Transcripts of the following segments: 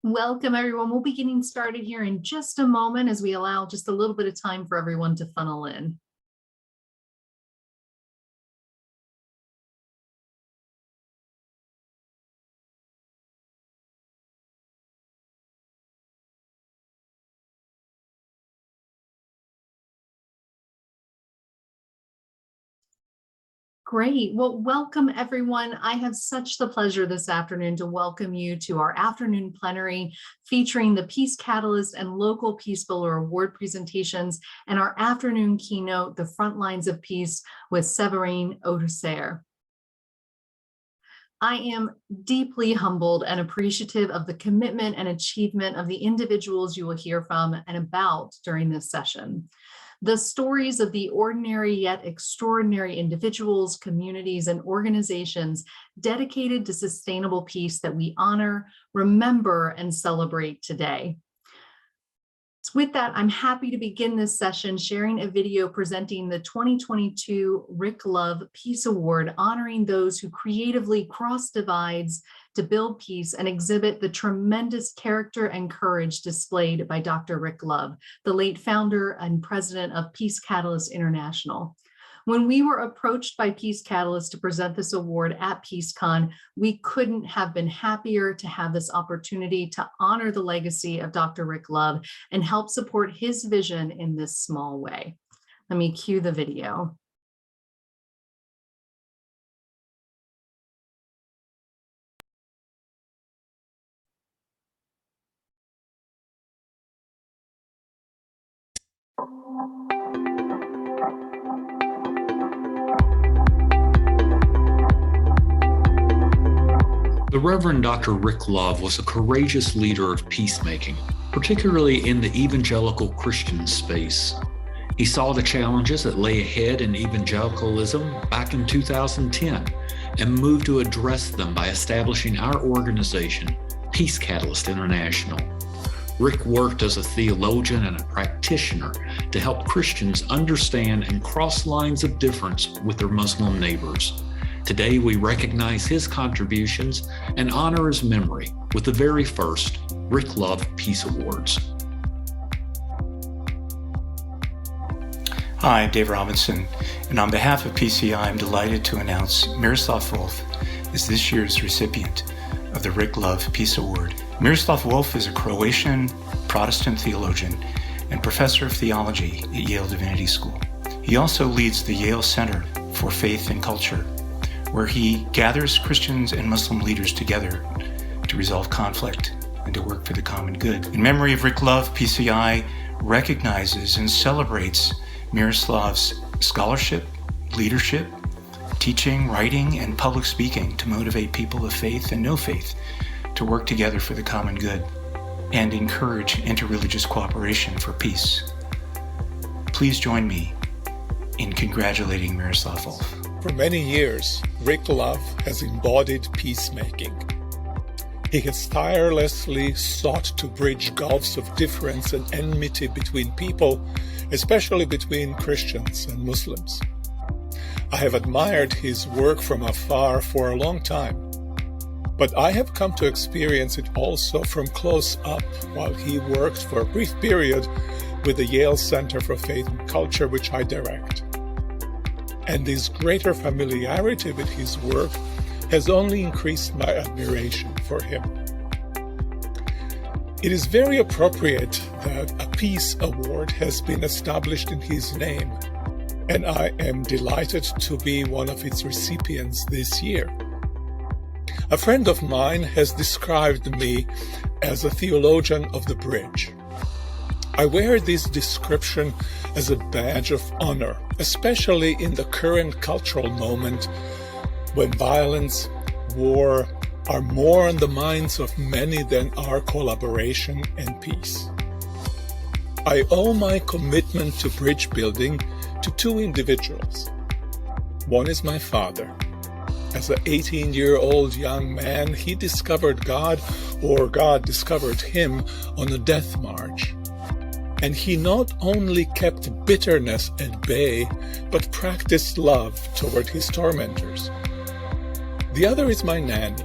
Welcome, everyone. We'll be getting started here in just a moment as we allow just a little bit of time for everyone to funnel in. Great. Well, welcome, everyone. I have such the pleasure this afternoon to welcome you to our afternoon plenary featuring the Peace Catalyst and Local Peacebuilder Award presentations and our afternoon keynote, The Frontlines of Peace with Severine. I am deeply humbled and appreciative of the commitment and achievement of the individuals you will hear from and about during this session. The stories of the ordinary yet extraordinary individuals, communities, and organizations dedicated to sustainable peace that we honor, remember, and celebrate today. So with that, I'm happy to begin this session sharing a video presenting the 2022 Rick Love Peace Award, honoring those who creatively cross divides to build peace and exhibit the tremendous character and courage displayed by Dr. Rick Love, the late founder and president of Peace Catalyst International. When we were approached by Peace Catalyst to present this award at PeaceCon, we couldn't have been happier to have this opportunity to honor the legacy of Dr. Rick Love and help support his vision in this small way. Let me cue the video. The Reverend Dr. Rick Love was a courageous leader of peacemaking, particularly in the evangelical Christian space. He saw the challenges that lay ahead in evangelicalism back in 2010 and moved to address them by establishing our organization, Peace Catalyst International. Rick worked as a theologian and a practitioner to help Christians understand and cross lines of difference with their Muslim neighbors. Today, we recognize his contributions and honor his memory with the very first Rick Love Peace Awards. Hi, I'm Dave Robinson, and on behalf of PCI, I'm delighted to announce Miroslav Wolfe is this year's recipient of the Rick Love Peace Award. Miroslav Wolfe is a Croatian Protestant theologian and professor of theology at Yale Divinity School. He also leads the Yale Center for Faith and Culture, where he gathers Christians and Muslim leaders together to resolve conflict and to work for the common good. In memory of Rick Love, PCI recognizes and celebrates Miroslav's scholarship, leadership, teaching, writing, and public speaking to motivate people of faith and no faith to work together for the common good and encourage interreligious cooperation for peace. Please join me in congratulating Miroslav Wolfe. For many years, Rick Love has embodied peacemaking. He has tirelessly sought to bridge gulfs of difference and enmity between people, especially between Christians and Muslims. I have admired his work from afar for a long time, but I have come to experience it also from close up while he worked for a brief period with the Yale Center for Faith and Culture, which I direct. And this greater familiarity with his work has only increased my admiration for him. It is very appropriate that a Peace Award has been established in his name, and I am delighted to be one of its recipients this year. A friend of mine has described me as a theologian of the bridge. I wear this description as a badge of honor, especially in the current cultural moment when violence, war are more on the minds of many than our collaboration and peace. I owe my commitment to bridge building to two individuals. One is my father. As an 18-year-old young man, he discovered God, or God discovered him, on a death march. And he not only kept bitterness at bay, but practiced love toward his tormentors. The other is my nanny.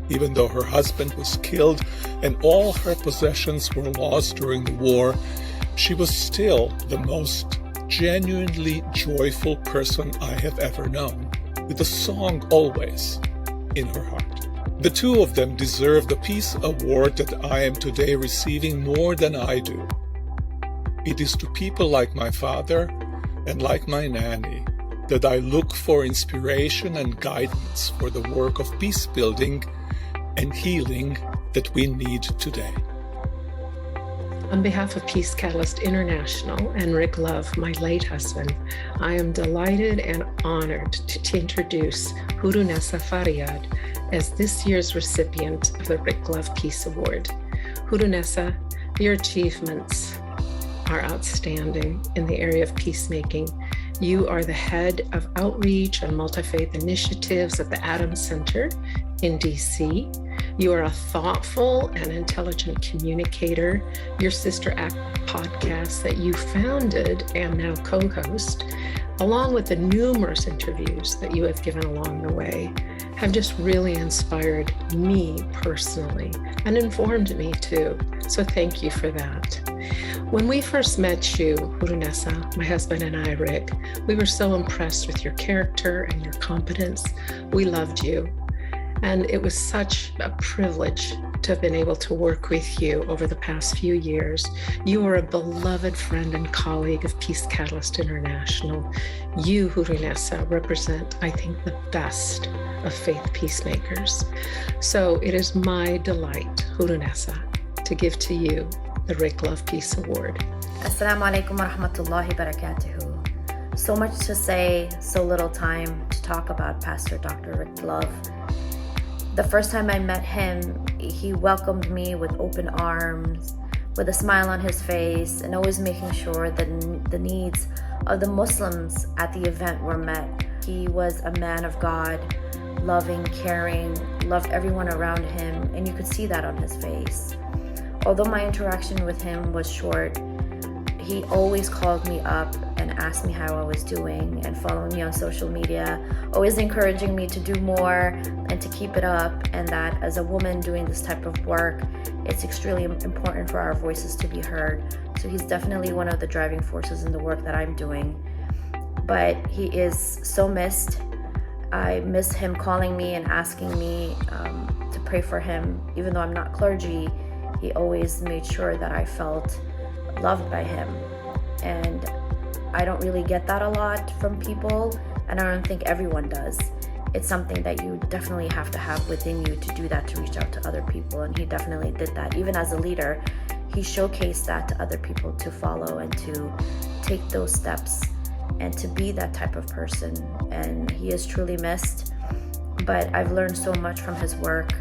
Even though her husband was killed and all her possessions were lost during the war, she was still the most genuinely joyful person I have ever known, with a song always in her heart. The two of them deserve the Peace Award that I am today receiving more than I do. It is to people like my father and like my nanny that I look for inspiration and guidance for the work of peace building and healing that we need today. On behalf of Peace Catalyst International and Rick Love, my late husband, I am delighted and honored to introduce Hurunessa Faryad as this year's recipient of the Rick Love Peace Award. Hurunessa, your achievements are outstanding in the area of peacemaking. You are the head of outreach and multi-faith initiatives at the Adams Center in DC. You are a thoughtful and intelligent communicator. Your Sister Act podcast that you founded and now co-host, along with the numerous interviews that you have given along the way, have just really inspired me personally and informed me too. So thank you for that. When we first met you, Hurunessa, my husband and I, Rick, we were so impressed with your character and your competence. We loved you. And it was such a privilege to have been able to work with you over the past few years. You are a beloved friend and colleague of Peace Catalyst International. You, Hurunessa, represent, I think, the best of faith peacemakers. So it is my delight, Hurunessa, to give to you the Rick Love Peace Award. Assalamu alaikum wa rahmatullahi wa barakatuhu. So much to say, so little time to talk about Pastor Dr. Rick Love. The first time I met him, he welcomed me with open arms, with a smile on his face, and always making sure that the needs of the Muslims at the event were met. He was a man of God, loving, caring, loved everyone around him, and you could see that on his face. Although my interaction with him was short, he always called me up and asked me how I was doing and following me on social media, always encouraging me to do more and to keep it up, and that as a woman doing this type of work, it's extremely important for our voices to be heard. So he's definitely one of the driving forces in the work that I'm doing. But he is so missed. I miss him calling me and asking me to pray for him. Even though I'm not clergy, he always made sure that I felt loved by him. And I don't really get that a lot from people, and I don't think everyone does. It's something that you definitely have to have within you to do that, to reach out to other people, and he definitely did that. Even as a leader, he showcased that to other people to follow and to take those steps and to be that type of person. And he is truly missed, but I've learned so much from his work,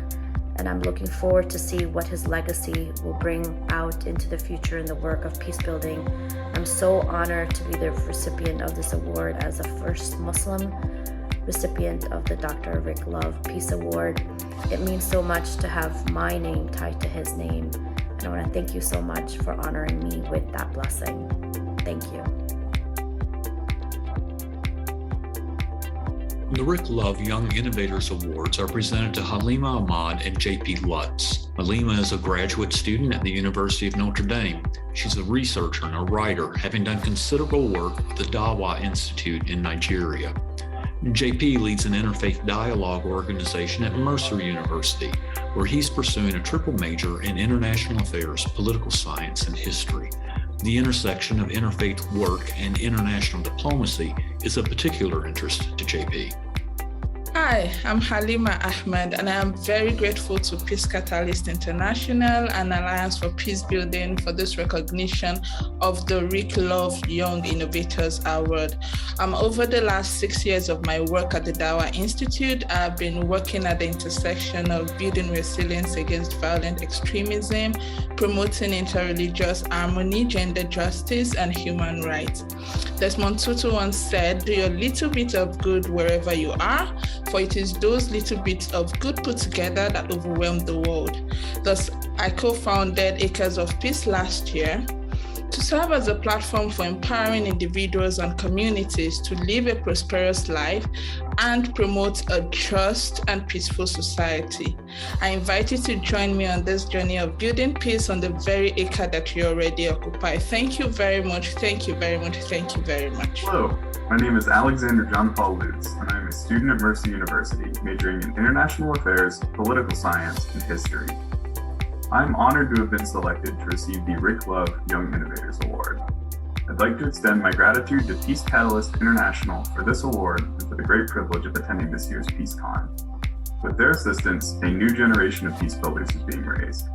and I'm looking forward to see what his legacy will bring out into the future in the work of peace building. I'm so honored to be the recipient of this award as a first Muslim recipient of the Dr. Rick Love Peace Award. It means so much to have my name tied to his name, and I want to thank you so much for honoring me with that blessing. Thank you. The Rick Love Young Innovators Awards are presented to Halima Ahmad and J.P. Lutz. Halima is a graduate student at the University of Notre Dame. She's a researcher and a writer, having done considerable work with the Dawa Institute in Nigeria. J.P. leads an interfaith dialogue organization at Mercer University, where he's pursuing a triple major in international affairs, political science, and history. The intersection of interfaith work and international diplomacy is of particular interest to JP. Hi, I'm Halima Ahmed, and I am very grateful to Peace Catalyst International and Alliance for Peacebuilding for this recognition of the Rick Love Young Innovators Award. Over the last 6 years of my work at the Dawa Institute, I've been working at the intersection of building resilience against violent extremism, promoting interreligious harmony, gender justice, and human rights. Desmond Tutu once said, "Do your little bit of good wherever you are, for it is those little bits of good put together that overwhelm the world." Thus, I co-founded Acres of Peace last year to serve as a platform for empowering individuals and communities to live a prosperous life and promote a just and peaceful society. I invite you to join me on this journey of building peace on the very acre that you already occupy. Thank you very much. Thank you very much. Thank you very much. Hello, my name is Alexander John Paul Lutz, and I am a student at Mercer University, majoring in international affairs, political science, and history. I'm honored to have been selected to receive the Rick Love Young Innovators Award. I'd like to extend my gratitude to Peace Catalyst International for this award and for the great privilege of attending this year's PeaceCon. With their assistance, a new generation of peace builders is being raised.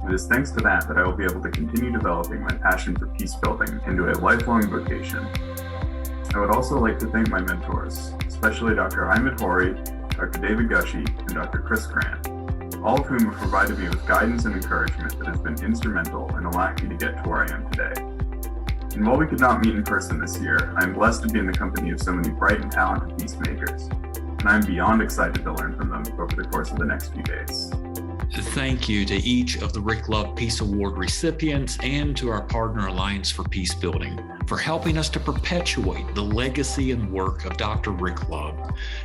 It is thanks to that I will be able to continue developing my passion for peace building into a lifelong vocation. I would also like to thank my mentors, especially Dr. Ahmed Hori, Dr. David Gushie, and Dr. Chris Grant, all of whom have provided me with guidance and encouragement that has been instrumental in allowing me to get to where I am today. And while we could not meet in person this year, I am blessed to be in the company of so many bright and talented peacemakers, and I am beyond excited to learn from them over the course of the next few days. Thank you to each of the Rick Love Peace Award recipients and to our partner Alliance for Peacebuilding for helping us to perpetuate the legacy and work of Dr. Rick Love.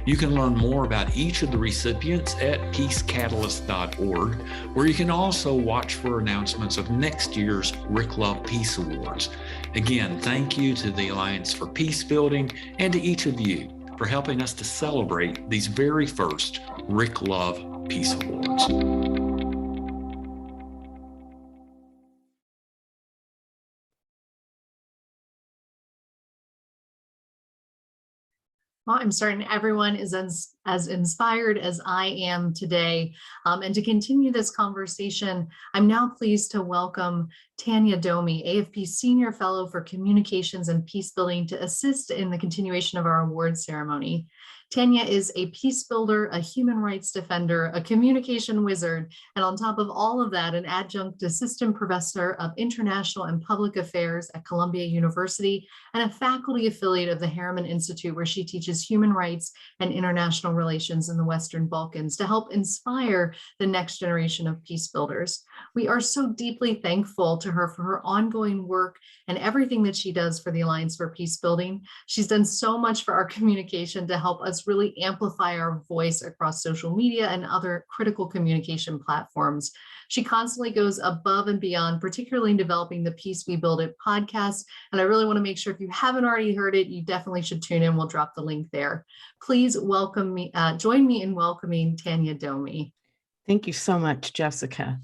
You can learn more about each of the recipients at peacecatalyst.org, where you can also watch for announcements of next year's Rick Love Peace Awards. Again, thank you to the Alliance for Peacebuilding and to each of you for helping us to celebrate these very first Rick Love Peace Awards. Well, I'm certain everyone is as inspired as I am today. And to continue this conversation, I'm now pleased to welcome Tanya Domi, AFP Senior Fellow for Communications and Peacebuilding, to assist in the continuation of our award ceremony. Tanya is a peace builder, a human rights defender, a communication wizard, and on top of all of that, an adjunct assistant professor of international and public affairs at Columbia University and a faculty affiliate of the Harriman Institute, where she teaches human rights and international relations in the Western Balkans to help inspire the next generation of peace builders. We are so deeply thankful to her for her ongoing work and everything that she does for the Alliance for Peacebuilding. She's done so much for our communication to help us really amplify our voice across social media and other critical communication platforms. She constantly goes above and beyond, particularly in developing the Peace We Build It podcast. And I really want to make sure if you haven't already heard it, you definitely should tune in. We'll drop the link there. Please welcome me, join me in welcoming Tanya Domi. Thank you so much, Jessica.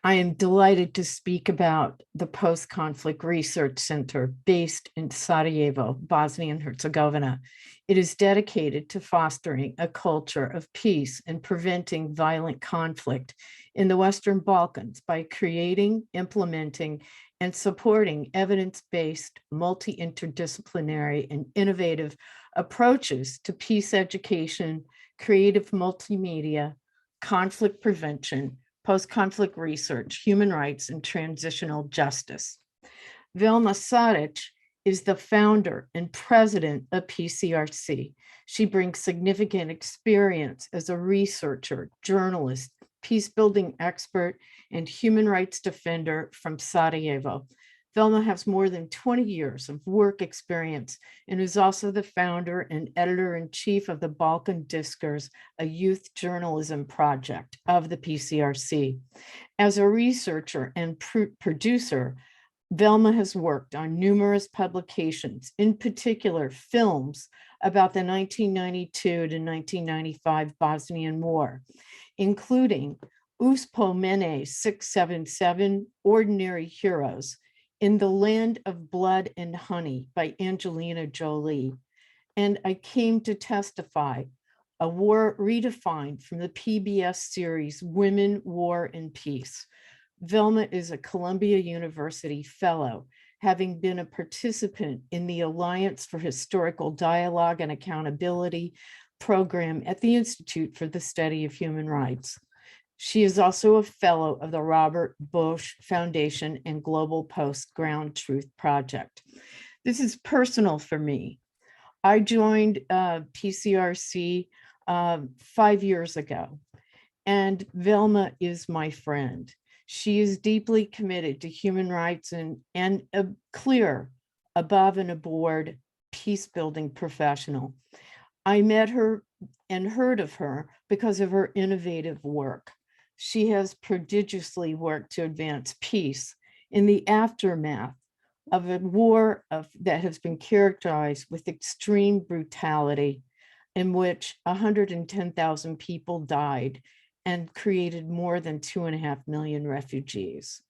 I am delighted to speak about the Post-Conflict Research Center based in Sarajevo, Bosnia and Herzegovina. It is dedicated to fostering a culture of peace and preventing violent conflict in the Western Balkans by creating, implementing, and supporting evidence-based, multi-interdisciplinary, and innovative approaches to peace education, creative multimedia, conflict prevention, post-conflict research, human rights, and transitional justice. Vilma Saric is the founder and president of Pcrc. She brings significant experience as a researcher, journalist, peace-building expert, and human rights defender from Sarajevo. Vilma has more than 20 years of work experience and is also the founder and editor-in-chief of the Balkan Discourse, a youth journalism project of the Pcrc. As a researcher and producer, Vilma has worked on numerous publications, in particular films about the 1992 to 1995 Bosnian War, including Uspomene 677, Ordinary Heroes, In the Land of Blood and Honey by Angelina Jolie, and I Came to Testify, a war redefined from the PBS series Women, War, and Peace. Vilma is a Columbia University Fellow, having been a participant in the Alliance for Historical Dialogue and Accountability program at the Institute for the Study of Human Rights. She is also a fellow of the Robert Bosch Foundation and Global Post Ground Truth Project. This is personal for me. I joined Pcrc 5 years ago, and Vilma is my friend. She is deeply committed to human rights and a clear, above and aboard peace-building professional. I met her and heard of her because of her innovative work. She has prodigiously worked to advance peace in the aftermath of a war that has been characterized with extreme brutality, in which 110,000 people died and created more than 2.5 million refugees.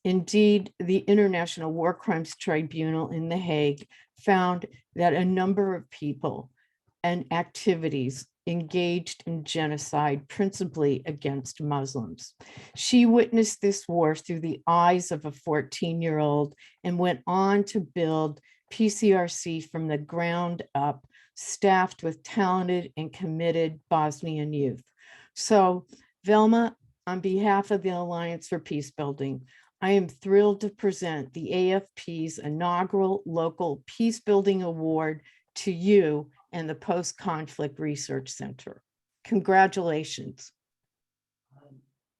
Indeed, the International War Crimes Tribunal in The Hague found that a number of people and activities engaged in genocide, principally against Muslims. She witnessed this war through the eyes of a 14-year-old and went on to build Pcrc from the ground up, staffed with talented and committed Bosnian youth. So, Velma, on behalf of the Alliance for Peacebuilding, I am thrilled to present the AFP's inaugural local Peacebuilding Award to you and the Post-Conflict Research Center. Congratulations.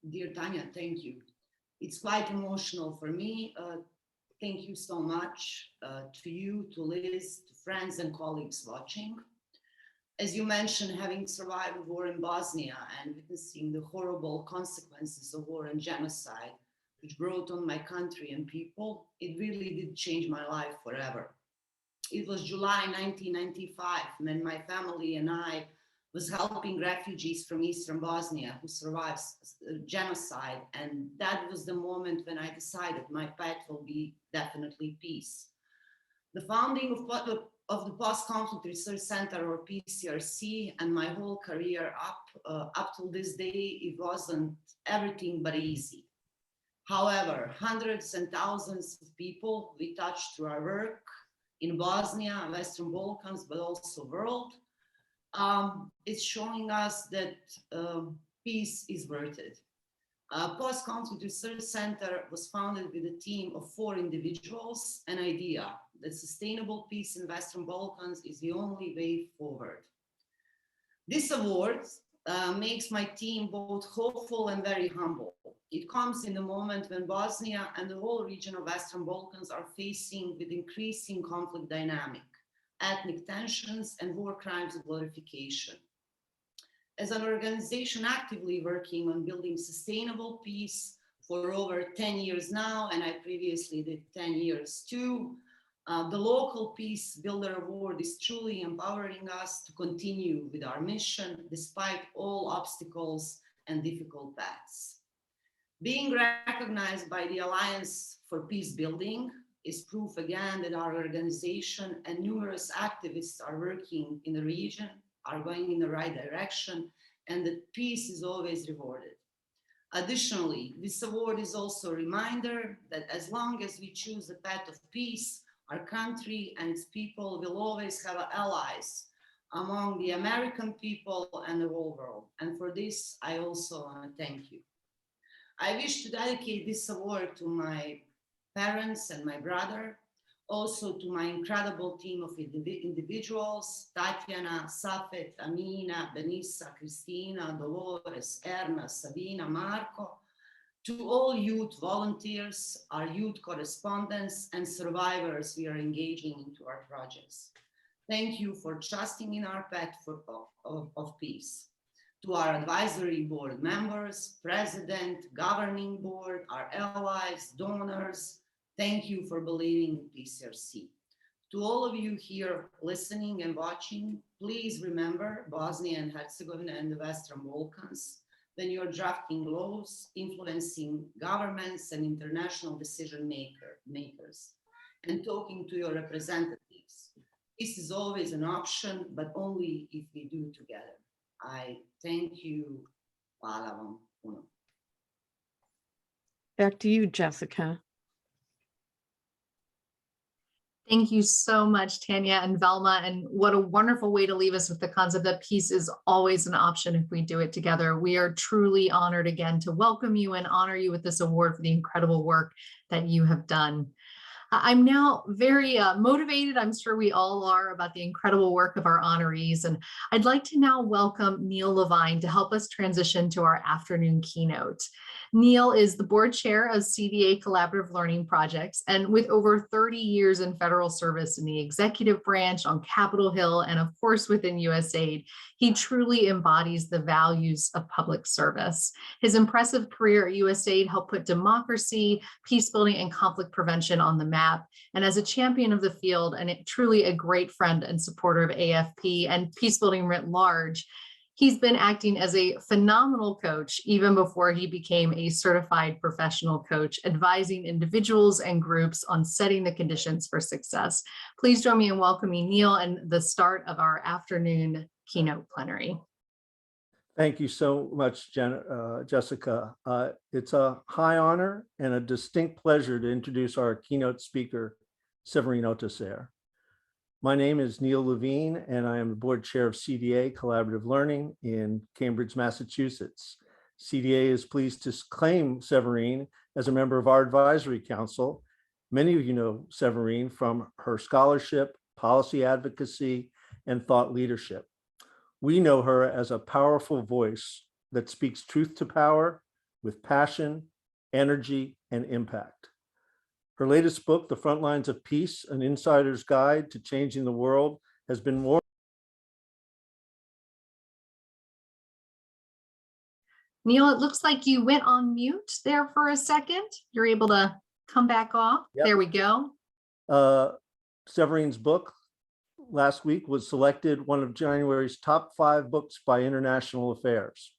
Dear Tanya, thank you. It's quite emotional for me. Thank you so much to you, to Liz, to friends and colleagues watching. As you mentioned, having survived a war in Bosnia and witnessing the horrible consequences of war and genocide, which brought on my country and people, it really did change my life forever. It was July 1995 when my family and I was helping refugees from Eastern Bosnia who survived genocide. And that was the moment when I decided my path will be definitely peace. The founding of the Post-Conflict Research Center, or Pcrc, and my whole career up till this day, it wasn't everything but easy. However, hundreds and thousands of people we touched through our work in Bosnia, Western Balkans, but also world, it's showing us that peace is worth it. Post-Conflict Research Center was founded with a team of 4 individuals, an idea that sustainable peace in Western Balkans is the only way forward. This award makes my team both hopeful and very humble. It comes in a moment when Bosnia and the whole region of Western Balkans are facing with increasing conflict dynamic, ethnic tensions, and war crimes glorification. As an organization actively working on building sustainable peace for over 10 years now, and I previously did 10 years too, the local Peace Builder Award is truly empowering us to continue with our mission despite all obstacles and difficult paths. Being recognized by the Alliance for Peacebuilding is proof again that our organization and numerous activists are working in the region, are going in the right direction, and that peace is always rewarded. Additionally, this award is also a reminder that as long as we choose the path of peace, our country and its people will always have allies among the American people and the whole world. And for this, I also want to thank you. I wish to dedicate this award to my parents and my brother, also to my incredible team of individuals, Tatiana, Safet, Amina, Benissa, Cristina, Dolores, Erna, Sabina, Marco, to all youth volunteers, our youth correspondents and survivors we are engaging into our projects. Thank you for trusting in our path of peace. To our advisory board members, president, governing board, our allies, donors, thank you for believing in Pcrc. To all of you here listening and watching, please remember Bosnia and Herzegovina and the Western Balkans when you're drafting laws, influencing governments and international decision makers, and talking to your representatives. This is always an option, but only if we do together. I thank you. Hvala vam puno. Back to you, Jessica. Thank you so much, Tanya and Velma. And what a wonderful way to leave us with the concept that peace is always an option if we do it together. We are truly honored again to welcome you and honor you with this award for the incredible work that you have done. I'm now very motivated. I'm sure we all are about the incredible work of our honorees. And I'd like to now welcome Neil Levine to help us transition to our afternoon keynote. Neil is the board chair of CDA Collaborative Learning Projects, and with over 30 years in federal service in the executive branch, on Capitol Hill, and of course within USAID, he truly embodies the values of public service. His impressive career at USAID helped put democracy, peace building, and conflict prevention on the map. And as a champion of the field and truly a great friend and supporter of AFP and peace building writ large, he's been acting as a phenomenal coach even before he became a certified professional coach, advising individuals and groups on setting the conditions for success. Please join me in welcoming Neil and the start of our afternoon keynote plenary. Thank you so much, Jessica. It's a high honor and a distinct pleasure to introduce our keynote speaker, Severine. My name is Neil Levine, and I am the board chair of CDA Collaborative Learning in Cambridge, Massachusetts. CDA is pleased to claim Severine as a member of our advisory council. Many of you know Severine from her scholarship, policy advocacy, and thought leadership. We know her as a powerful voice that speaks truth to power with passion, energy, and impact. Her latest book, The Frontlines of Peace, An Insider's Guide to Changing the World, has been more. Neil, it looks like you went on mute there for a second. You're able to come back off. Yep. There we go. Severine's book last week was selected one of January's top 5 books by International Affairs.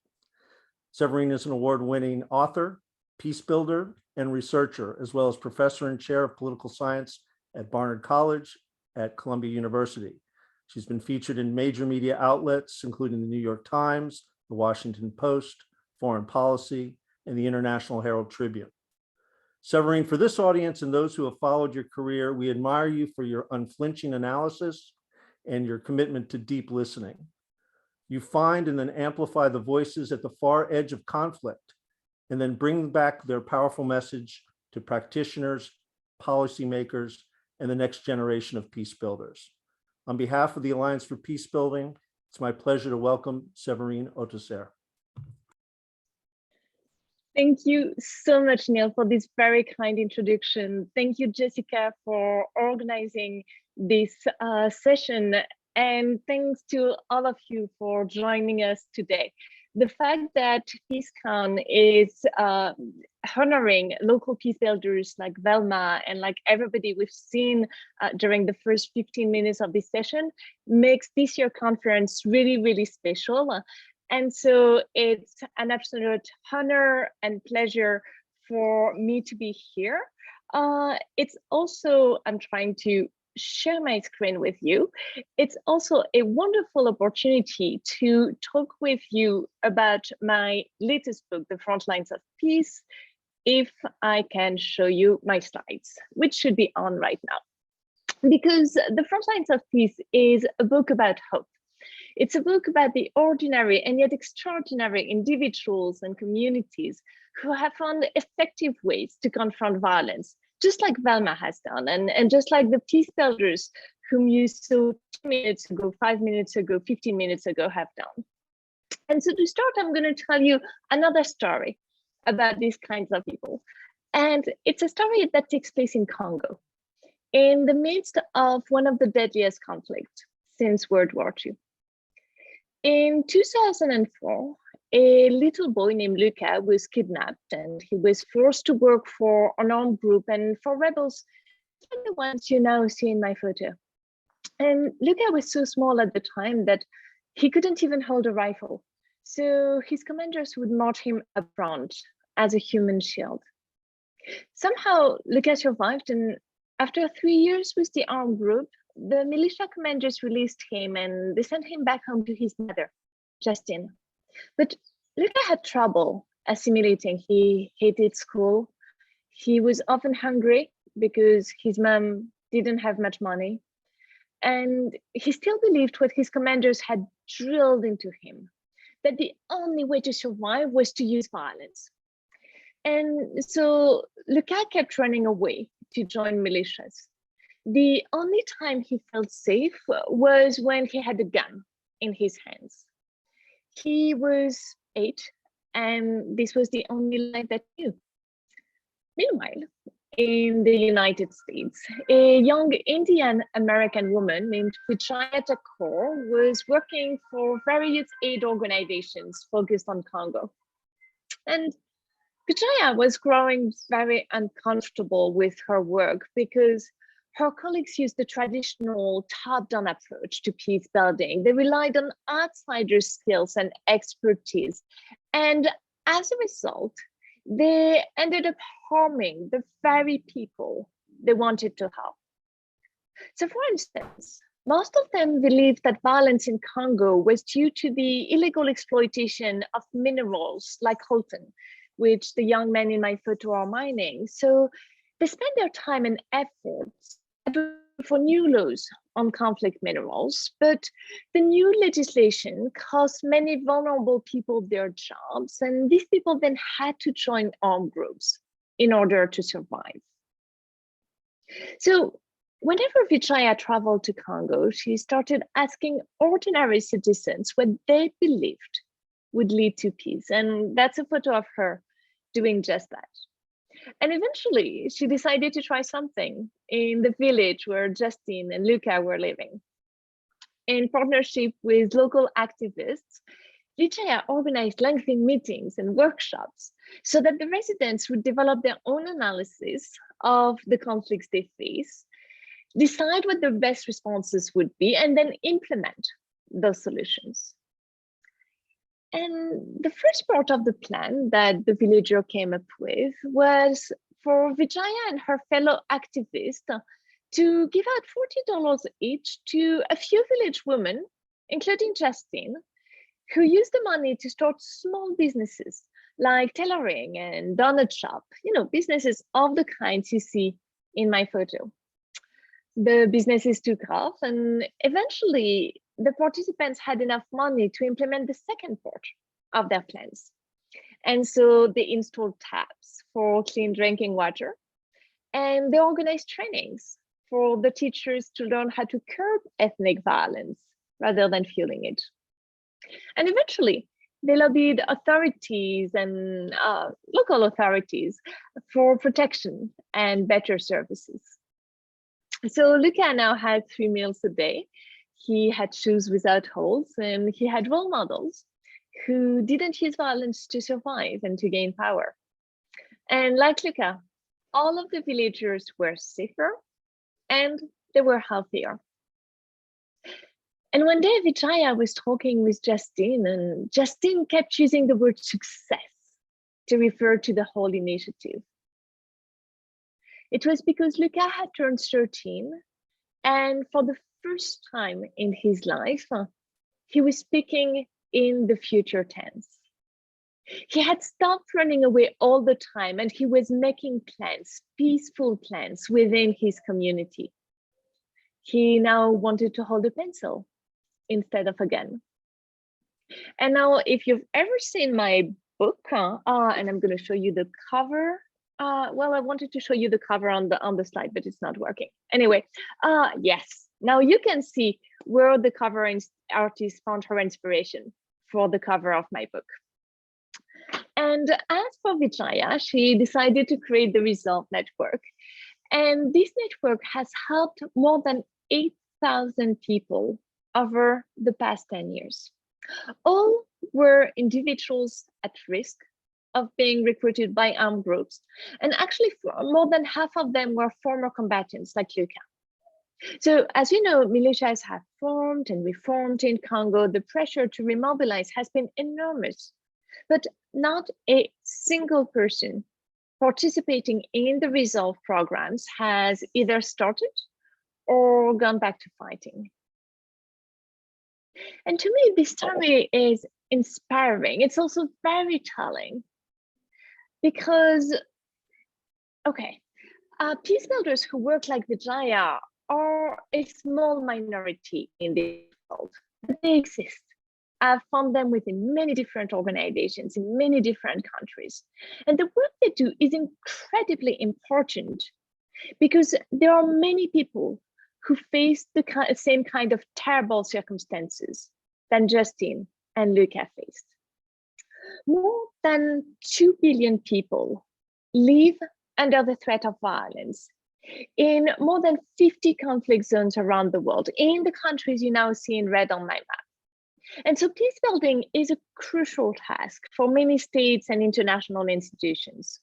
Severine is an award-winning author, peace builder, and researcher, as well as professor and chair of political science at Barnard College at Columbia University. She's been featured in major media outlets, including the New York Times, the Washington Post, Foreign Policy, and the International Herald Tribune. Severine, for this audience and those who have followed your career, we admire you for your unflinching analysis and your commitment to deep listening. You find and then amplify the voices at the far edge of conflict, and then bring back their powerful message to practitioners, policymakers, and the next generation of peace builders. On behalf of the Alliance for Peace Building, it's my pleasure to welcome Severine Autesserre. Thank you so much, Neil, for this very kind introduction. Thank you, Jessica, for organizing this session. And thanks to all of you for joining us today. The fact that PeaceCon is honoring local peace builders like Velma and like everybody we've seen during the first 15 minutes of this session makes this year's conference really, really special. And so it's an absolute honor and pleasure for me to be here. It's also, I'm trying to share my screen with you. It's also a wonderful opportunity to talk with you about my latest book, The Frontlines of Peace, if I can show you my slides, which should be on right now. Because The Frontlines of Peace is a book about hope. It's a book about the ordinary and yet extraordinary individuals and communities who have found effective ways to confront violence, just like Velma has done, and just like the peace builders whom you saw 2 minutes ago, 5 minutes ago, 15 minutes ago have done. And so to start, I'm going to tell you another story about these kinds of people. And it's a story that takes place in Congo, in the midst of one of the deadliest conflicts since World War II. In 2004, a little boy named Luca was kidnapped and he was forced to work for an armed group and for rebels, like the ones you now see in my photo. And Luca was so small at the time that he couldn't even hold a rifle. So his commanders would march him up front as a human shield. Somehow Luca survived, and after 3 years with the armed group, the militia commanders released him and they sent him back home to his mother, Justine. But Luca had trouble assimilating. He hated school. He was often hungry because his mom didn't have much money. And he still believed what his commanders had drilled into him, that the only way to survive was to use violence. And so Luca kept running away to join militias. The only time he felt safe was when he had a gun in his hands. He was 8, and this was the only life that he knew. Meanwhile, in the United States, a young Indian American woman named Vichaya Thakur was working for various aid organizations focused on Congo. And Vichaya was growing very uncomfortable with her work because her colleagues used the traditional top-down approach to peace building. They relied on outsiders' skills and expertise. And as a result, they ended up harming the very people they wanted to help. So for instance, most of them believed that violence in Congo was due to the illegal exploitation of minerals like coltan, which the young men in my photo are mining. So they spent their time and efforts for new laws on conflict minerals, but the new legislation cost many vulnerable people their jobs, and these people then had to join armed groups in order to survive. So whenever Vichaya traveled to Congo, she started asking ordinary citizens what they believed would lead to peace, and that's a photo of her doing just that. And eventually, she decided to try something in the village where Justine and Luca were living. In partnership with local activists, Vichaya organized lengthy meetings and workshops so that the residents would develop their own analysis of the conflicts they face, decide what the best responses would be, and then implement those solutions. And the first part of the plan that the villager came up with was for Vichaya and her fellow activists to give out $40 each to a few village women, including Justine, who used the money to start small businesses like tailoring and donut shop, businesses of the kinds you see in my photo. The businesses took off, and eventually the participants had enough money to implement the second part of their plans. And so they installed taps for clean drinking water, and they organized trainings for the teachers to learn how to curb ethnic violence rather than fueling it. And eventually, they lobbied authorities and local authorities for protection and better services. So Luca now had 3 meals a day. He had shoes without holes, and he had role models who didn't use violence to survive and to gain power. And like Luca, all of the villagers were safer and they were healthier. And one day Vichaya was talking with Justine, and Justine kept using the word success to refer to the whole initiative. It was because Luca had turned 13, and for the first time in his life, he was speaking in the future tense. He had stopped running away all the time, and he was making plans, peaceful plans within his community. He now wanted to hold a pencil instead of a gun. And now, if you've ever seen my book, and I'm going to show you the cover. Well, I wanted to show you the cover on the slide, but it's not working. Anyway, yes. Now you can see where the cover artist found her inspiration for the cover of my book. And as for Vichaya, she decided to create the Resolve Network. And this network has helped more than 8,000 people over the past 10 years. All were individuals at risk of being recruited by armed groups. And actually, more than half of them were former combatants like Luca. So as you know, militias have formed and reformed in Congo. The pressure to remobilize has been enormous, but not a single person participating in the Resolve programs has either started or gone back to fighting. And to me, this story is inspiring. It's also very telling because, peace builders who work like Vichaya are a small minority in the world, but they exist. I've found them within many different organizations in many different countries. And the work they do is incredibly important because there are many people who face the same kind of terrible circumstances than Justin and Luca faced. More than 2 billion people live under the threat of violence in more than 50 conflict zones around the world, in the countries you now see in red on my map. And so peace building is a crucial task for many states and international institutions.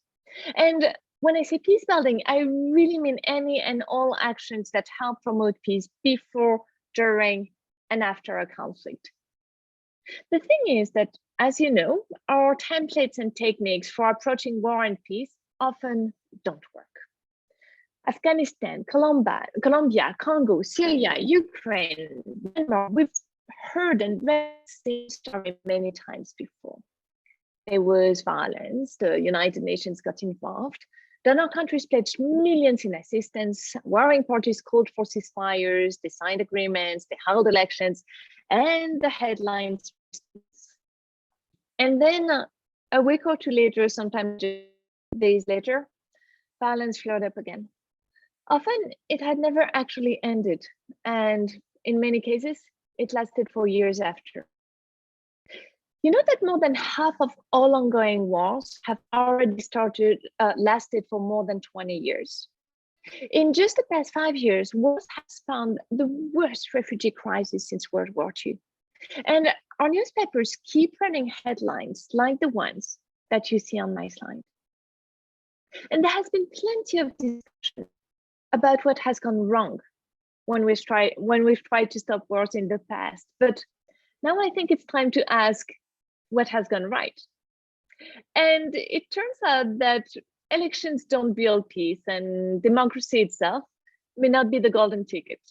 And when I say peace building, I really mean any and all actions that help promote peace before, during, and after a conflict. The thing is that, as you know, our templates and techniques for approaching war and peace often don't work. Afghanistan, Colombia, Congo, Syria, Ukraine, Myanmar, we've heard and read the same story many times before. There was violence, the United Nations got involved, donor countries pledged millions in assistance, warring parties called for ceasefires, they signed agreements, they held elections, and the headlines. And then a week or two later, sometimes days later, violence flared up again. Often it had never actually ended, and in many cases, it lasted for years after. You know that more than half of all ongoing wars have already lasted for more than 20 years. In just the past 5 years, wars have spawned the worst refugee crisis since World War II. And our newspapers keep running headlines like the ones that you see on my slide. And there has been plenty of discussion about what has gone wrong when we've tried to stop wars in the past. But now I think it's time to ask what has gone right. And it turns out that elections don't build peace, and democracy itself may not be the golden ticket,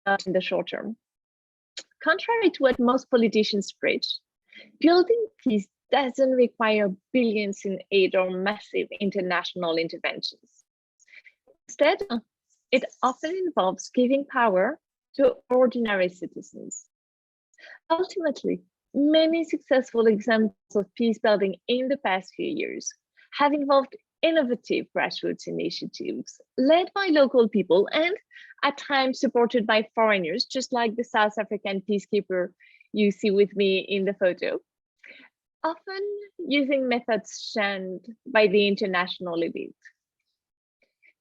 not in the short term. Contrary to what most politicians preach, building peace doesn't require billions in aid or massive international interventions. Instead, it often involves giving power to ordinary citizens. Ultimately, many successful examples of peace building in the past few years have involved innovative grassroots initiatives led by local people and at times supported by foreigners, just like the South African peacekeeper you see with me in the photo, often using methods shunned by the international elite.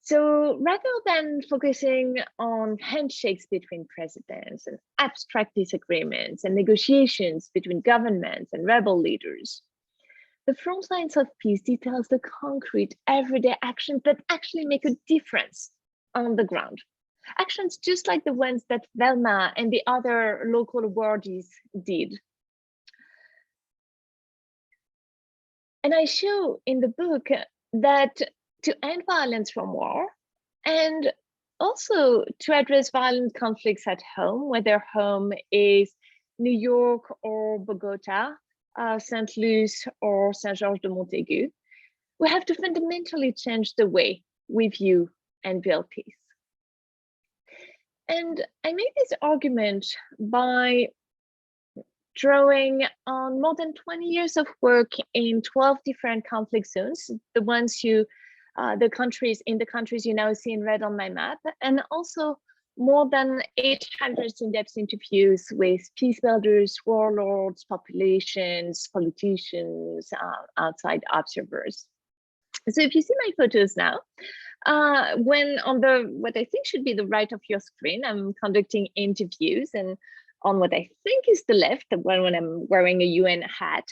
So rather than focusing on handshakes between presidents and abstract disagreements and negotiations between governments and rebel leaders, the Frontlines of Peace details the concrete, everyday actions that actually make a difference on the ground. Actions just like the ones that Velma and the other local awardees did. And I show in the book that to end violence from war and also to address violent conflicts at home, whether home is New York or Bogota, St. Louis or Saint-Georges de Montaigu, we have to fundamentally change the way we view and build peace. And I made this argument by drawing on more than 20 years of work in 12 different conflict zones, the ones the countries you now see in red on my map, and also more than 800 in-depth interviews with peace builders, warlords, populations, politicians, outside observers. So if you see my photos now, when on what I think should be the right of your screen, I'm conducting interviews, and on what I think is the left, the one when I'm wearing a UN hat,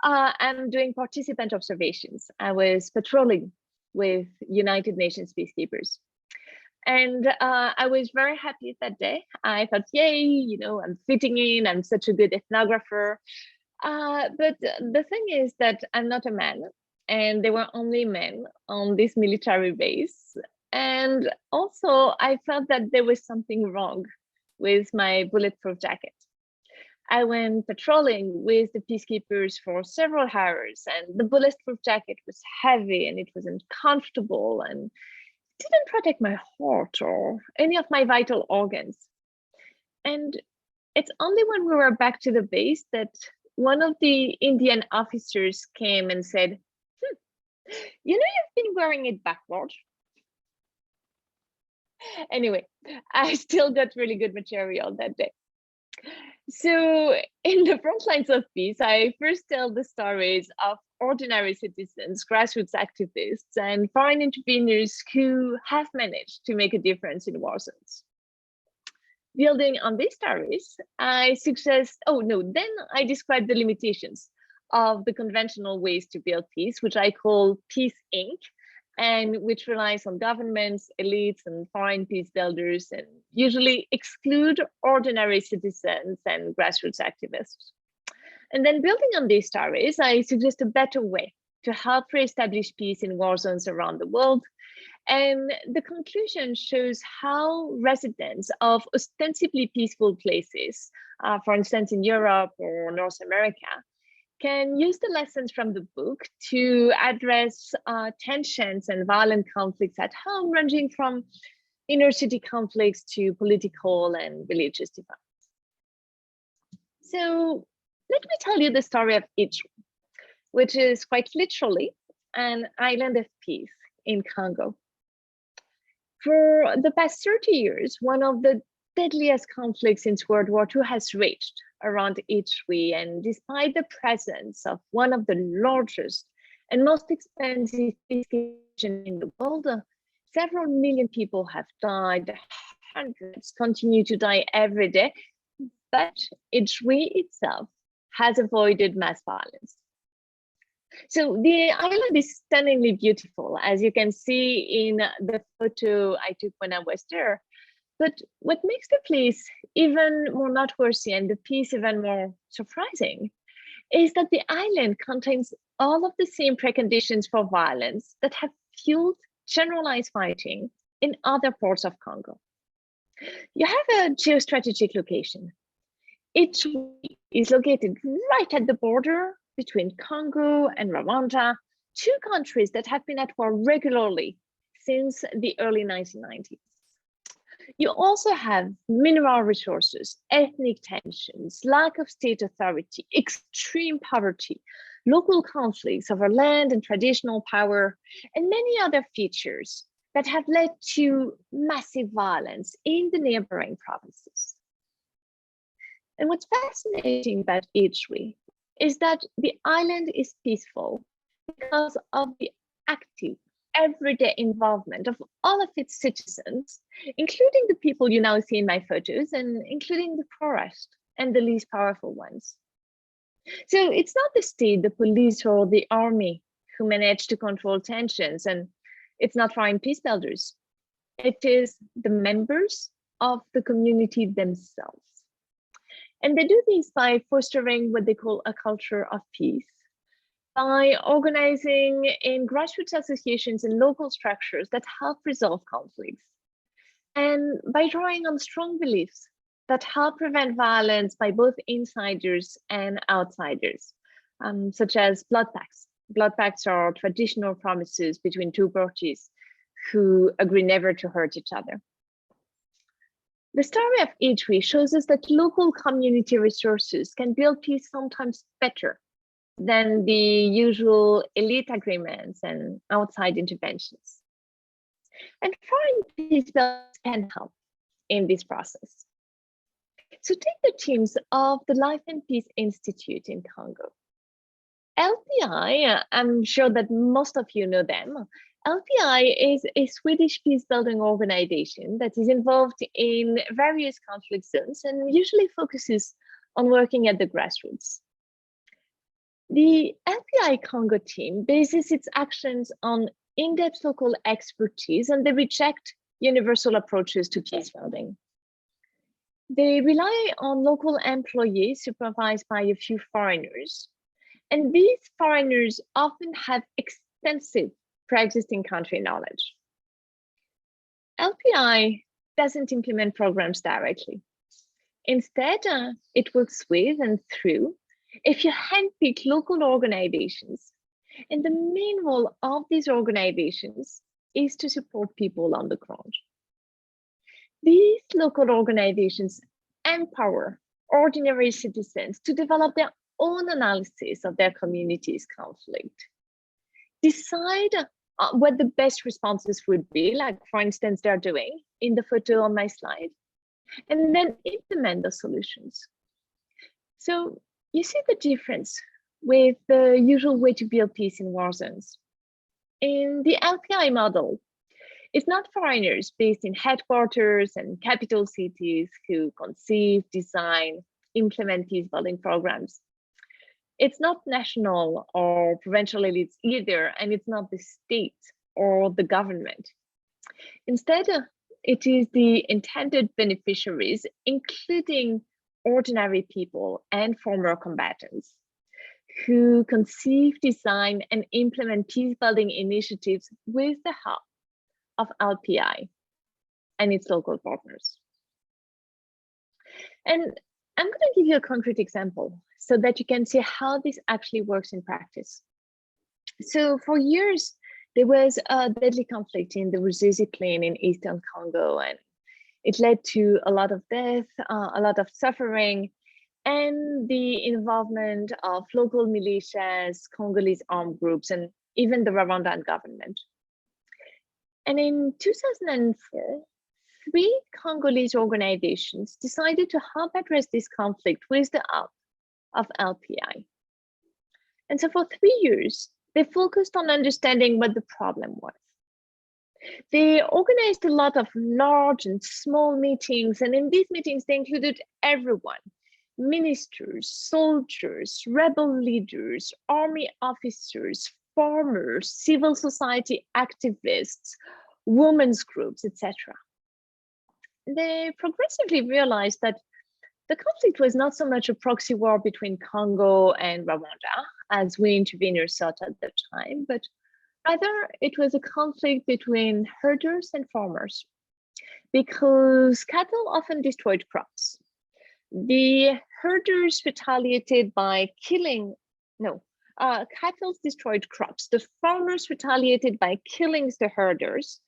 I'm doing participant observations. I was patrolling with United Nations peacekeepers. And I was very happy that day. I thought, yay, I'm fitting in, I'm such a good ethnographer. But the thing is that I'm not a man, and there were only men on this military base. And also I felt that there was something wrong with my bulletproof jacket. I went patrolling with the peacekeepers for several hours, and the bulletproof jacket was heavy and it was uncomfortable and didn't protect my heart or any of my vital organs. And it's only when we were back to the base that one of the Indian officers came and said, you've been wearing it backward. Anyway, I still got really good material that day. So in the Frontlines of Peace, I first tell the stories of ordinary citizens, grassroots activists, and foreign interveners who have managed to make a difference in war zones. Building on these stories, I describe the limitations of the conventional ways to build peace, which I call Peace Inc., and which relies on governments, elites, and foreign peace builders, and usually exclude ordinary citizens and grassroots activists. And then building on these stories, I suggest a better way to help reestablish peace in war zones around the world. And the conclusion shows how residents of ostensibly peaceful places, for instance, in Europe or North America, can use the lessons from the book to address tensions and violent conflicts at home, ranging from inner city conflicts to political and religious divides. So let me tell you the story of Itri, which is quite literally an island of peace in Congo. For the past 30 years, one of the deadliest conflicts since World War II has raged around Itri, and despite the presence of one of the largest and most expensive peace stations in the world, several million people have died, hundreds continue to die every day, but Itri itself has avoided mass violence. So the island is stunningly beautiful, as you can see in the photo I took when I was there. But what makes the place even more noteworthy and the peace even more surprising is that the island contains all of the same preconditions for violence that have fueled generalized fighting in other parts of Congo. You have a geostrategic location. It is located right at the border between Congo and Rwanda, two countries that have been at war regularly since the early 1990s. You also have mineral resources, ethnic tensions, lack of state authority, extreme poverty, local conflicts over land and traditional power, and many other features that have led to massive violence in the neighboring provinces. And what's fascinating about Itri is that the island is peaceful because of the active, everyday involvement of all of its citizens, including the people you now see in my photos, and including the poorest and the least powerful ones. So it's not the state, the police, or the army who manage to control tensions, and it's not foreign peace builders. It is the members of the community themselves. And they do this by fostering what they call a culture of peace, by organizing in grassroots associations and local structures that help resolve conflicts, and by drawing on strong beliefs that help prevent violence by both insiders and outsiders, such as blood pacts. Blood pacts are traditional promises between two parties who agree never to hurt each other. The story of Itri shows us that local community resources can build peace sometimes better than the usual elite agreements and outside interventions. And foreign peace builders can help in this process. So take the teams of the Life and Peace Institute in Congo. LPI, I'm sure that most of you know them. LPI is a Swedish peace-building organization that is involved in various conflict zones and usually focuses on working at the grassroots. The LPI Congo team bases its actions on in-depth local expertise, and they reject universal approaches to peace building. They rely on local employees supervised by a few foreigners, and these foreigners often have extensive pre-existing country knowledge. LPI doesn't implement programs directly. Instead, it works with and through a few handpicked local organizations, and the main role of these organizations is to support people on the ground. These local organizations empower ordinary citizens to develop their own analysis of their community's conflict, decide what the best responses would be, like for instance, they're doing in the photo on my slide, and then implement the solutions. So you see the difference with the usual way to build peace in war zones. In the LPI model, it's not foreigners based in headquarters and capital cities who conceive, design, implement peace building programs. It's not national or provincial elites either, and it's not the state or the government. Instead, it is the intended beneficiaries, including ordinary people and former combatants, who conceive, design, and implement peace-building initiatives with the help of LPI and its local partners. And I'm going to give you a concrete example so that you can see how this actually works in practice. So for years, there was a deadly conflict in the Ruzizi Plain in eastern Congo, and it led to a lot of death, a lot of suffering, and the involvement of local militias, Congolese armed groups, and even the Rwandan government. And in 2004, 3 Congolese organizations decided to help address this conflict with the help of LPI. And so for 3 years, they focused on understanding what the problem was. They organized a lot of large and small meetings, and in these meetings, they included everyone: ministers, soldiers, rebel leaders, army officers, farmers, civil society activists, women's groups, etc. They progressively realized that the conflict was not so much a proxy war between Congo and Rwanda, as we interveners thought at the time, but rather it was a conflict between herders and farmers, because cattle often destroyed crops. The herders retaliated by killing, cattle destroyed crops. The farmers retaliated by killing the herders,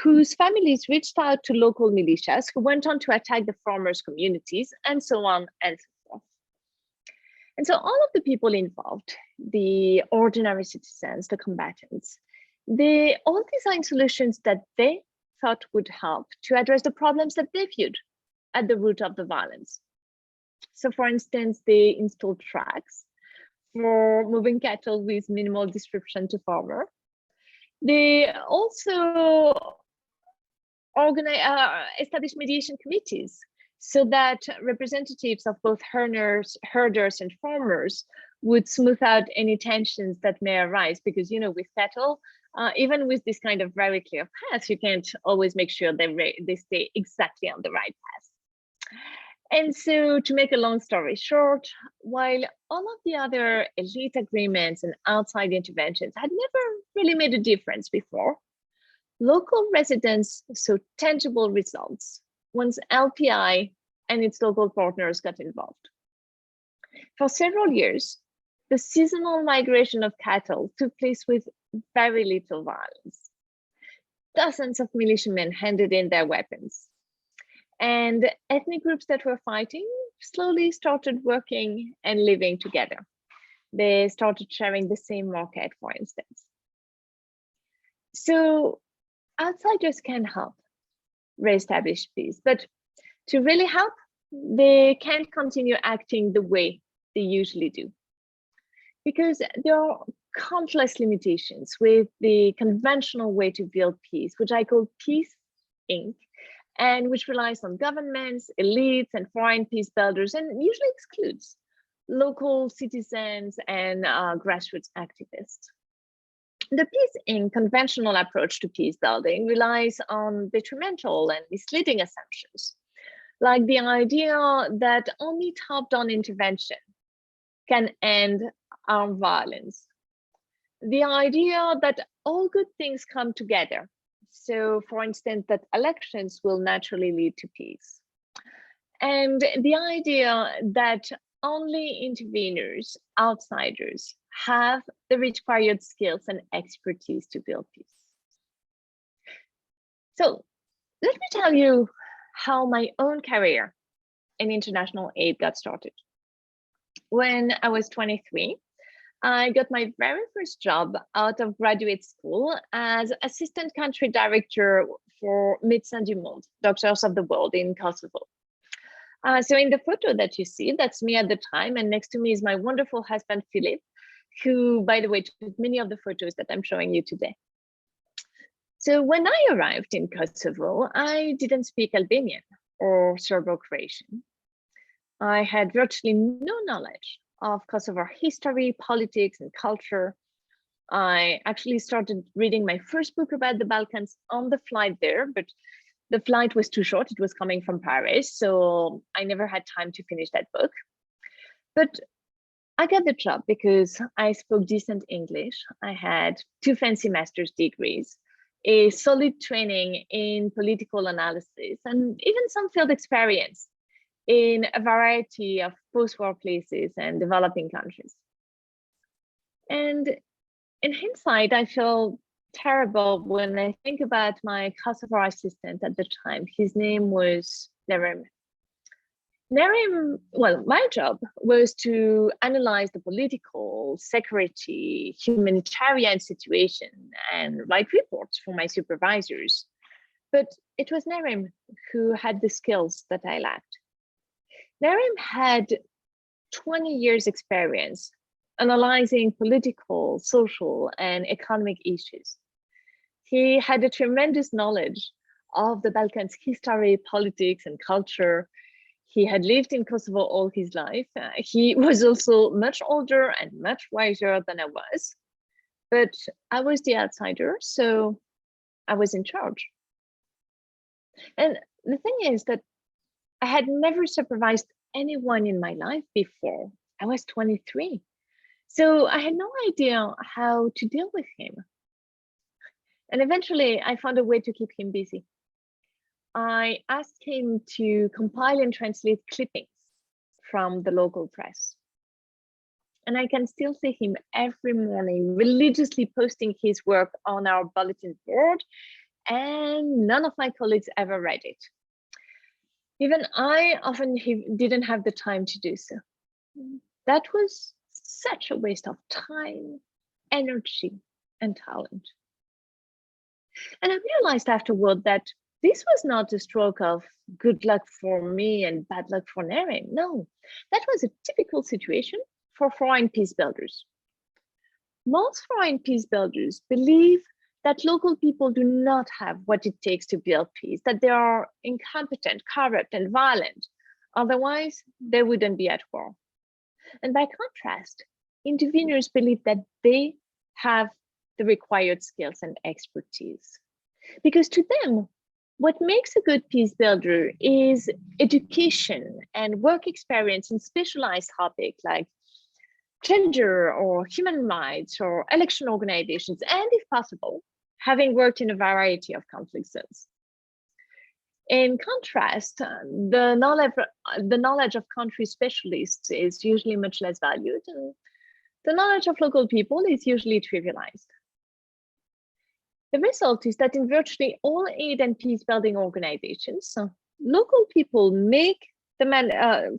whose families reached out to local militias who went on to attack the farmers' communities, and so on and so forth. And so all of the people involved, the ordinary citizens, the combatants, they all designed solutions that they thought would help to address the problems that they viewed at the root of the violence. So for instance, they installed tracks for moving cattle with minimal disruption to farmer. They also established mediation committees so that representatives of both herders and farmers would smooth out any tensions that may arise, because, you know, with cattle, even with this kind of very clear path, you can't always make sure they stay exactly on the right path. And so, to make a long story short, while all of the other elite agreements and outside interventions had never really made a difference before, local residents saw tangible results once LPI and its local partners got involved. For several years, the seasonal migration of cattle took place with very little violence. Dozens of militiamen handed in their weapons, and ethnic groups that were fighting slowly started working and living together. They started sharing the same market, for instance. So outsiders can help reestablish peace, but to really help, they can't continue acting the way they usually do, because there are countless limitations with the conventional way to build peace, which I call Peace Inc., and which relies on governments, elites, and foreign peace builders, and usually excludes local citizens and grassroots activists. The Peace Inc. conventional approach to peace building relies on detrimental and misleading assumptions, like the idea that only top-down intervention can end armed violence, the idea that all good things come together. So, for instance, that elections will naturally lead to peace. And the idea that only interveners, outsiders, have the required skills and expertise to build peace. So, let me tell you how my own career in international aid got started. When I was 23, I got my very first job out of graduate school as assistant country director for Médecins du Monde, Doctors of the World in Kosovo. So in the photo that you see, that's me at the time, and next to me is my wonderful husband, Philip, who, by the way, took many of the photos that I'm showing you today. So when I arrived in Kosovo, I didn't speak Albanian or Serbo-Croatian. I had virtually no knowledge of Kosovo history, politics, and culture. I actually started reading my first book about the Balkans on the flight there, but the flight was too short. It was coming from Paris, so I never had time to finish that book. But I got the job because I spoke decent English. I had 2 fancy master's degrees, a solid training in political analysis, and even some field experience in a variety of post-war places and developing countries. And in hindsight, I feel terrible when I think about my Kosovo assistant at the time. His name was Nerim. Nerim, well, my job was to analyze the political, security, humanitarian situation and write reports for my supervisors. But it was Nerim who had the skills that I lacked. Nerim had 20 years experience analyzing political, social, and economic issues. He had a tremendous knowledge of the Balkans' history, politics, and culture. He had lived in Kosovo all his life. He was also much older and much wiser than I was, but I was the outsider, so I was in charge. And the thing is that I had never supervised anyone in my life before. I was 23. So I had no idea how to deal with him. And eventually I found a way to keep him busy. I asked him to compile and translate clippings from the local press. And I can still see him every morning religiously posting his work on our bulletin board, and none of my colleagues ever read it. Even I often didn't have the time to do so. That was such a waste of time, energy, and talent. And I realized afterward that this was not a stroke of good luck for me and bad luck for Nerim. No, that was a typical situation for foreign peace builders. Most foreign peace builders believe that local people do not have what it takes to build peace, that they are incompetent, corrupt, and violent. Otherwise, they wouldn't be at war. And by contrast, interveners believe that they have the required skills and expertise. Because to them, what makes a good peace builder is education and work experience in specialized topics like gender or human rights or election organizations, and if possible, having worked in a variety of conflict zones. In contrast, the knowledge of country specialists is usually much less valued, and the knowledge of local people is usually trivialized. The result is that in virtually all aid and peace building organizations, local people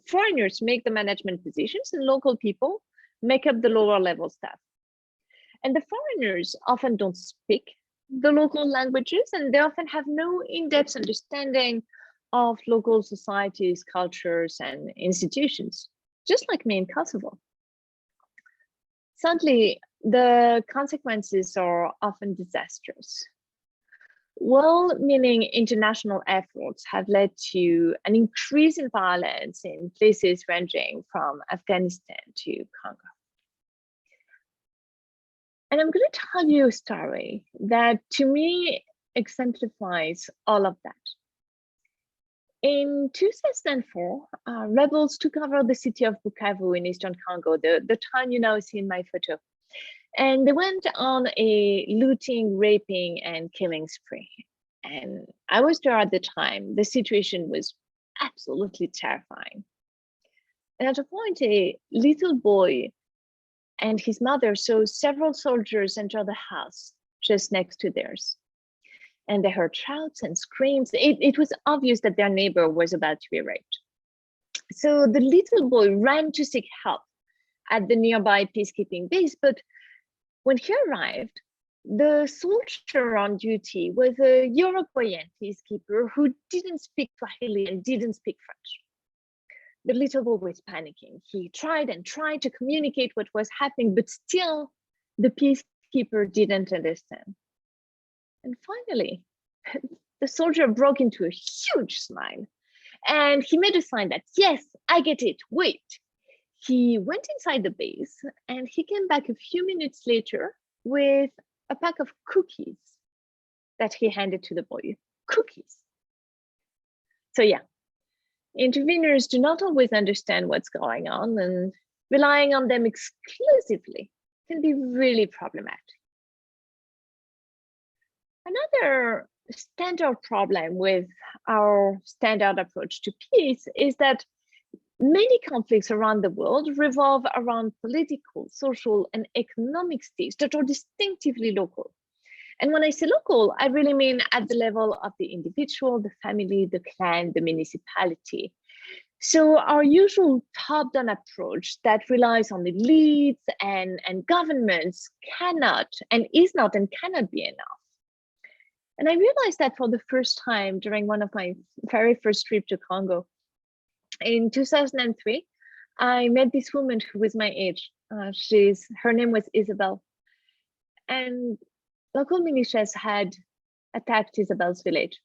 foreigners make the management positions, and local people make up the lower level staff. And the foreigners often don't speak the local languages, and they often have no in-depth understanding of local societies, cultures, and institutions, just like me in Kosovo. Sadly, the consequences are often disastrous. Well-meaning international efforts have led to an increase in violence in places ranging from Afghanistan to Congo. And I'm going to tell you a story that to me exemplifies all of that. In 2004, rebels took over the city of Bukavu in eastern Congo, the town you now see in my photo. And they went on a looting, raping, and killing spree. And I was there at the time. The situation was absolutely terrifying. And at a point, a little boy and his mother saw several soldiers enter the house just next to theirs. And they heard shouts and screams. It was obvious that their neighbor was about to be raped. So the little boy ran to seek help at the nearby peacekeeping base. But when he arrived, the soldier on duty was a Uruguayan peacekeeper who didn't speak Swahili and didn't speak French. The little boy was panicking. He tried and tried to communicate what was happening, but still the peacekeeper didn't understand. And finally, the soldier broke into a huge smile and he made a sign that, yes, I get it, wait. He went inside the base and he came back a few minutes later with a pack of cookies that he handed to the boy. Cookies. So yeah, interveners do not always understand what's going on, and relying on them exclusively can be really problematic. Another standard problem with our standard approach to peace is that many conflicts around the world revolve around political, social, and economic states that are distinctively local. And when I say local, I really mean at the level of the individual, the family, the clan, the municipality. So our usual top-down approach that relies on elites and governments cannot and is not and cannot be enough. And I realized that for the first time during one of my very first trip to Congo. In 2003, I met this woman who was my age. Her name was Isabel. And local militias had attacked Isabel's village.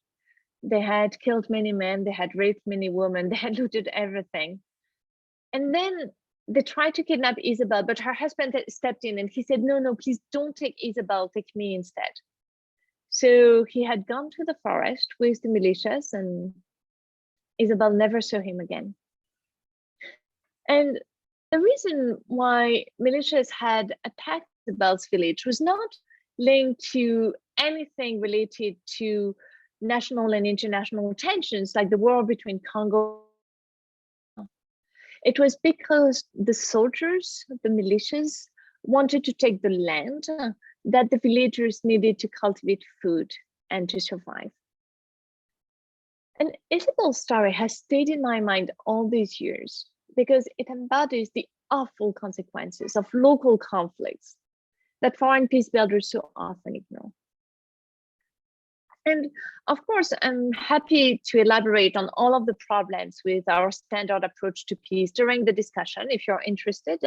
They had killed many men, they had raped many women, they had looted everything. And then they tried to kidnap Isabel, but her husband stepped in and he said, no, please don't take Isabel, take me instead. So he had gone to the forest with the militias and Isabel never saw him again. And the reason why militias had attacked Isabel's village was not linked to anything related to national and international tensions like the war between Congo. It was because the soldiers, the militias, wanted to take the land that the villagers needed to cultivate food and to survive. And Isabel's story has stayed in my mind all these years because it embodies the awful consequences of local conflicts that foreign peace builders so often ignore. And of course, I'm happy to elaborate on all of the problems with our standard approach to peace during the discussion if you're interested.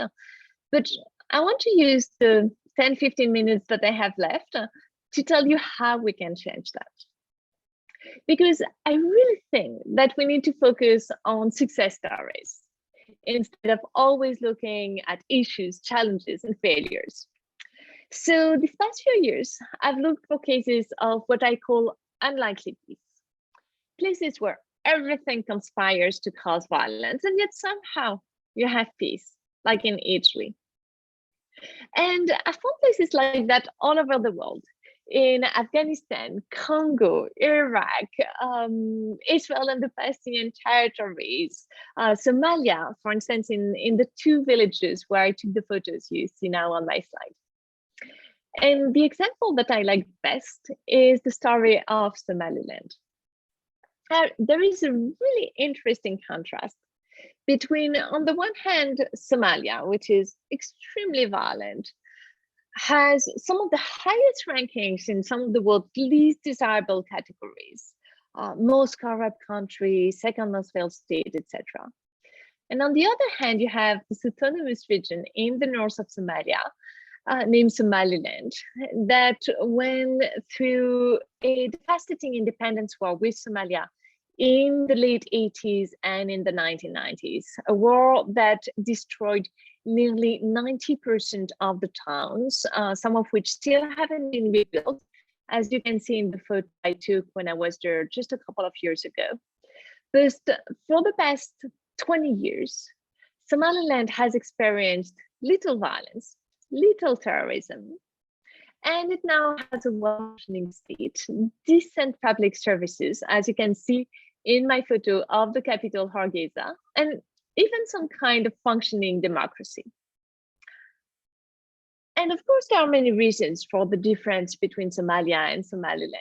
But I want to use the 10-15 minutes that I have left to tell you how we can change that. Because I really think that we need to focus on success stories instead of always looking at issues, challenges, and failures. So these past few years, I've looked for cases of what I call unlikely peace, places where everything conspires to cause violence, and yet somehow you have peace, like in Italy. And I found places like that all over the world, in Afghanistan, Congo, Iraq, Israel and the Palestinian territories, Somalia, for instance, in the two villages where I took the photos you see now on my slide. And the example that I like best is the story of Somaliland. There is a really interesting contrast between, on the one hand, Somalia, which is extremely violent, has some of the highest rankings in some of the world's least desirable categories, most corrupt country, second most failed state, etc. And on the other hand, you have this autonomous region in the north of Somalia, named Somaliland, that went through a devastating independence war with Somalia in the late 80s and in the 1990s, a war that destroyed nearly 90% of the towns, some of which still haven't been rebuilt, as you can see in the photo I took when I was there just a couple of years ago. But for the past 20 years, Somaliland has experienced little violence, little terrorism, and it now has a well-functioning state, decent public services, as you can see in my photo of the capital, Hargeisa, and even some kind of functioning democracy. And of course, there are many reasons for the difference between Somalia and Somaliland.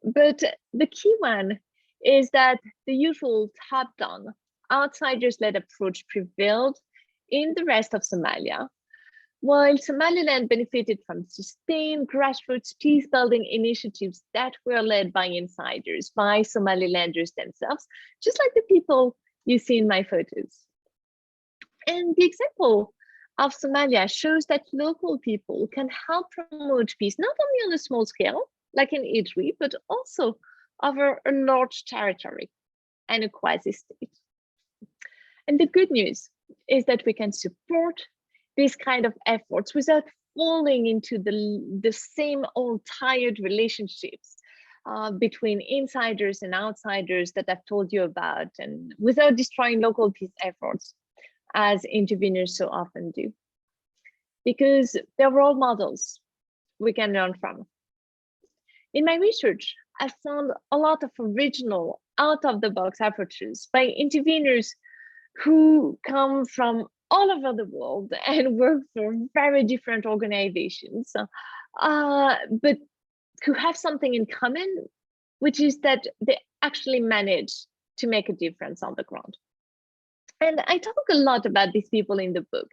But the key one is that the usual top-down, outsiders-led approach prevailed in the rest of Somalia, while Somaliland benefited from sustained grassroots peace-building initiatives that were led by insiders, by Somalilanders themselves, just like the people you see in my photos. And the example of Somalia shows that local people can help promote peace, not only on a small scale, like in Idri, but also over a large territory and a quasi-state. And the good news is that we can support these kind of efforts without falling into the same old tired relationships between insiders and outsiders that I've told you about, and without destroying local peace efforts, as interveners so often do. Because they're role models we can learn from. In my research, I've found a lot of original, out-of-the-box approaches by interveners who come from all over the world and work for very different organizations, but who have something in common, which is that they actually manage to make a difference on the ground. And I talk a lot about these people in the book.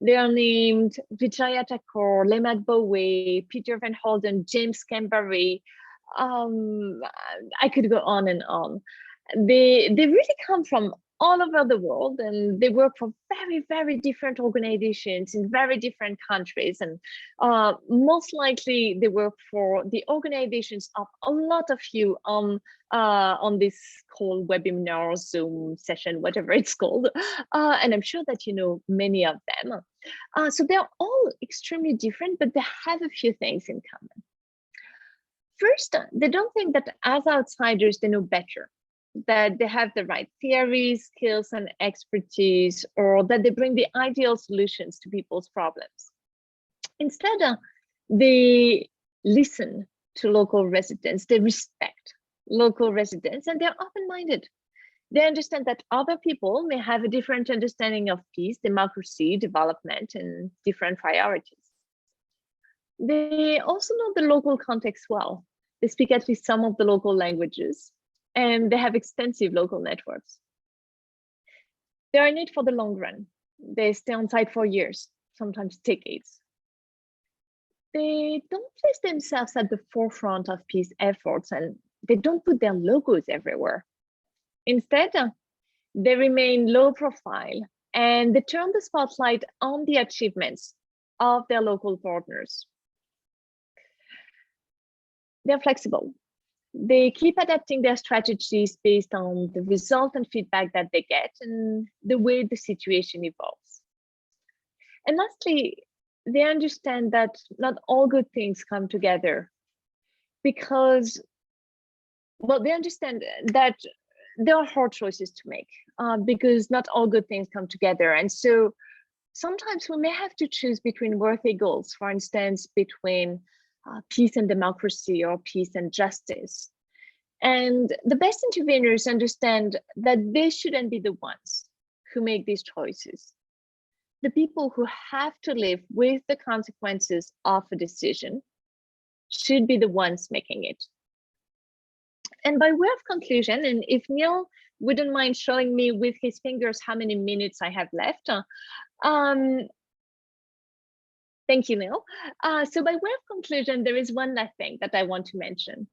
They are named Vijaya Thakur, Lemak Bowe, Peter Van Holden, James Camberry. I could go on and on. They really come from all over the world, and they work for very, very different organizations in very different countries. And most likely they work for the organizations of a lot of you on this call, webinar, Zoom session, whatever it's called. And I'm sure that you know many of them. So they're all extremely different, but they have a few things in common. First, they don't think that as outsiders, they know better, that they have the right theories, skills, and expertise, or that they bring the ideal solutions to people's problems. Instead, they listen to local residents, they respect local residents, and they're open-minded. They understand that other people may have a different understanding of peace, democracy, development, and different priorities. They also know the local context well. They speak at least some of the local languages, and they have extensive local networks. They are in it for the long run. They stay on site for years, sometimes decades. They don't place themselves at the forefront of peace efforts, and they don't put their logos everywhere. Instead, they remain low profile, and they turn the spotlight on the achievements of their local partners. They're flexible. They keep adapting their strategies based on the result and feedback that they get and the way the situation evolves. And lastly, they understand that not all good things come together because, well, they understand that there are hard choices to make because not all good things come together. And so sometimes we may have to choose between worthy goals, for instance, between peace and democracy or peace and justice. And the best interveners understand that they shouldn't be the ones who make these choices. The people who have to live with the consequences of a decision should be the ones making it. And by way of conclusion, and if Neil wouldn't mind showing me with his fingers how many minutes I have left, thank you, Neil. So by way of conclusion, there is one last thing that I want to mention.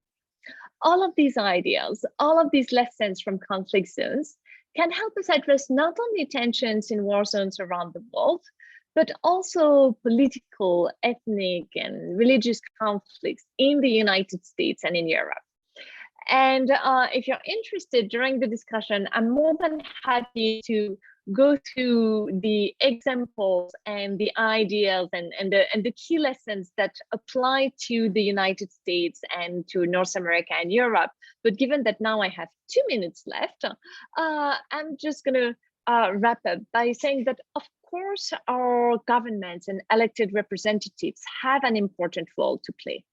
All of these ideas, all of these lessons from conflict zones can help us address not only tensions in war zones around the world, but also political, ethnic, and religious conflicts in the United States and in Europe. And if you're interested during the discussion, I'm more than happy to go through the examples and the ideas and the key lessons that apply to the United States and to North America and Europe. But given that now I have 2 minutes left, I'm just going to wrap up by saying that, of course, our governments and elected representatives have an important role to play.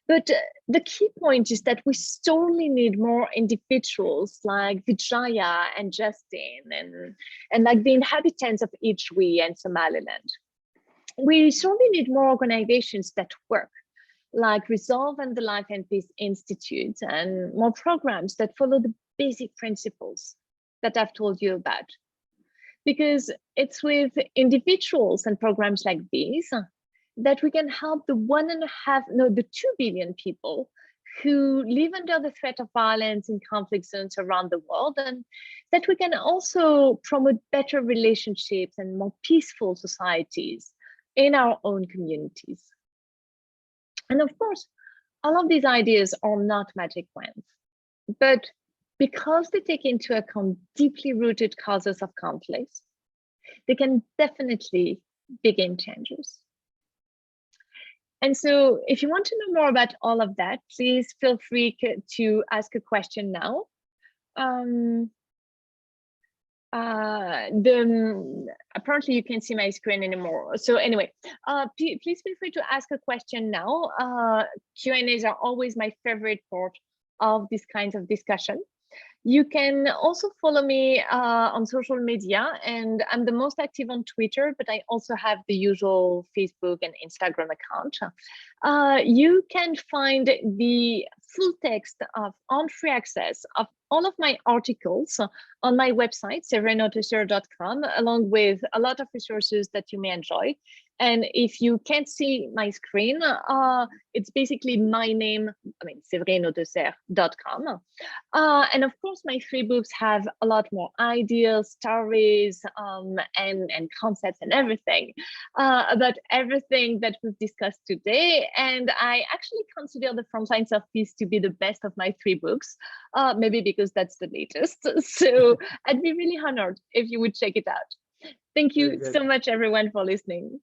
But the key point is that we sorely need more individuals like Vijaya and Justin and like the inhabitants of Idri and Somaliland. We sorely need more organizations that work, like Resolve and the Life and Peace Institute, and more programs that follow the basic principles that I've told you about. because it's with individuals and programs like these that we can help the 2 billion people who live under the threat of violence in conflict zones around the world, and that we can also promote better relationships and more peaceful societies in our own communities. And of course, all of these ideas are not magic wands, but because they take into account deeply rooted causes of conflicts, they can definitely be game changers. And so if you want to know more about all of that, please feel free to ask a question now. Apparently you can't see my screen anymore. So anyway, please feel free to ask a question now. Q&As are always my favorite part of these kinds of discussion. You can also follow me on social media, and I'm the most active on Twitter, but I also have the usual Facebook and Instagram account. You can find the full text on free access of all of my articles on my website, severineauthor.com, along with a lot of resources that you may enjoy. And if you can't see my screen, it's basically my name, severineauthor.com. And of course, my free books have a lot more ideas, stories, and concepts and everything about everything that we've discussed today. And I actually consider the Frontlines of Peace to be the best of my 3 books, maybe because that's the latest. So I'd be really honored if you would check it out. Thank you so much, everyone, for listening.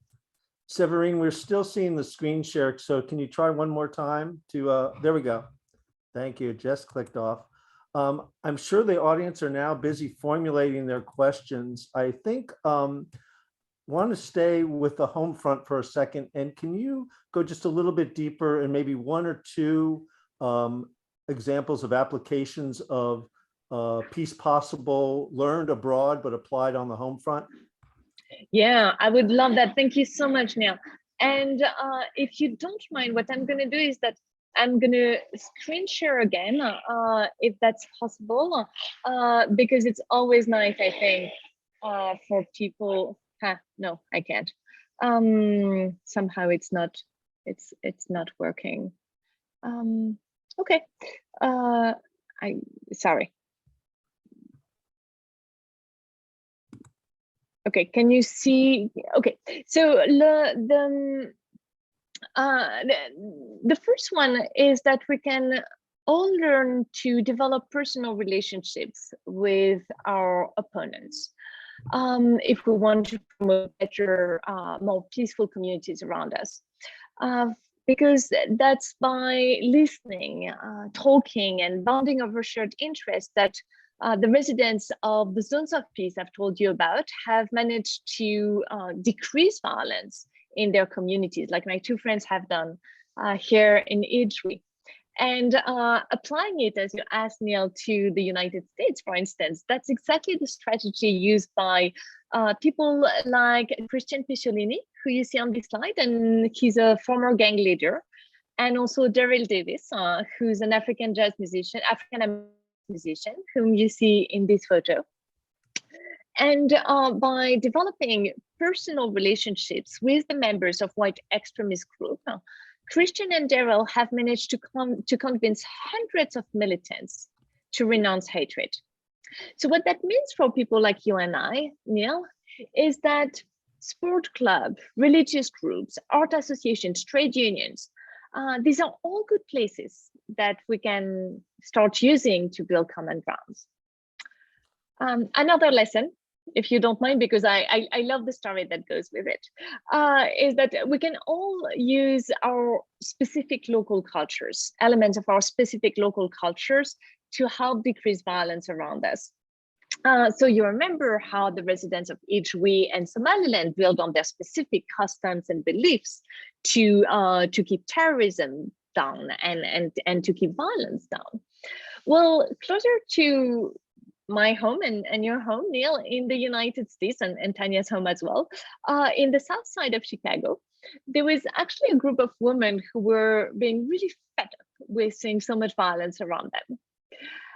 Severine, we're still seeing the screen share, so can you try one more time to, there we go. Thank you, just clicked off. I'm sure the audience are now busy formulating their questions. I think want to stay with the home front for a second, and can you go just a little bit deeper and maybe 1 or 2 examples of applications of peace possible learned abroad but applied on the home front? Yeah, I would love that. Thank you so much, Neil. And if you don't mind, what I'm going to do is that I'm going to screen share again, if that's possible, because it's always nice, I think, for people. No, I can't. Somehow it's not working. Okay. Sorry. Okay, can you see? Okay, so the first one is that we can all learn to develop personal relationships with our opponents if we want to promote better, more peaceful communities around us. Because that's by listening, talking, and bonding over shared interests that the residents of the zones of peace I've told you about have managed to decrease violence in their communities, like my 2 friends have done here in Idri. And applying it, as you asked, Neil, to the United States, for instance, that's exactly the strategy used by people like Christian Picciolini, who you see on this slide, and he's a former gang leader, and also Daryl Davis, who's an African musician, whom you see in this photo. And by developing personal relationships with the members of white extremist group, Christian and Daryl have managed to convince hundreds of militants to renounce hatred. So what that means for people like you and I, Neil, is that sport club, religious groups, art associations, trade unions, these are all good places that we can start using to build common grounds. Another lesson, if you don't mind, because I love the story that goes with it, is that we can all use our specific local cultures, elements of our specific local cultures, to help decrease violence around us. So you remember how the residents of Idri and Somaliland build on their specific customs and beliefs to keep terrorism down and to keep violence down. Well, closer to my home and your home, Neil, in the United States, and Tanya's home as well, in the south side of Chicago, there was actually a group of women who were being really fed up with seeing so much violence around them.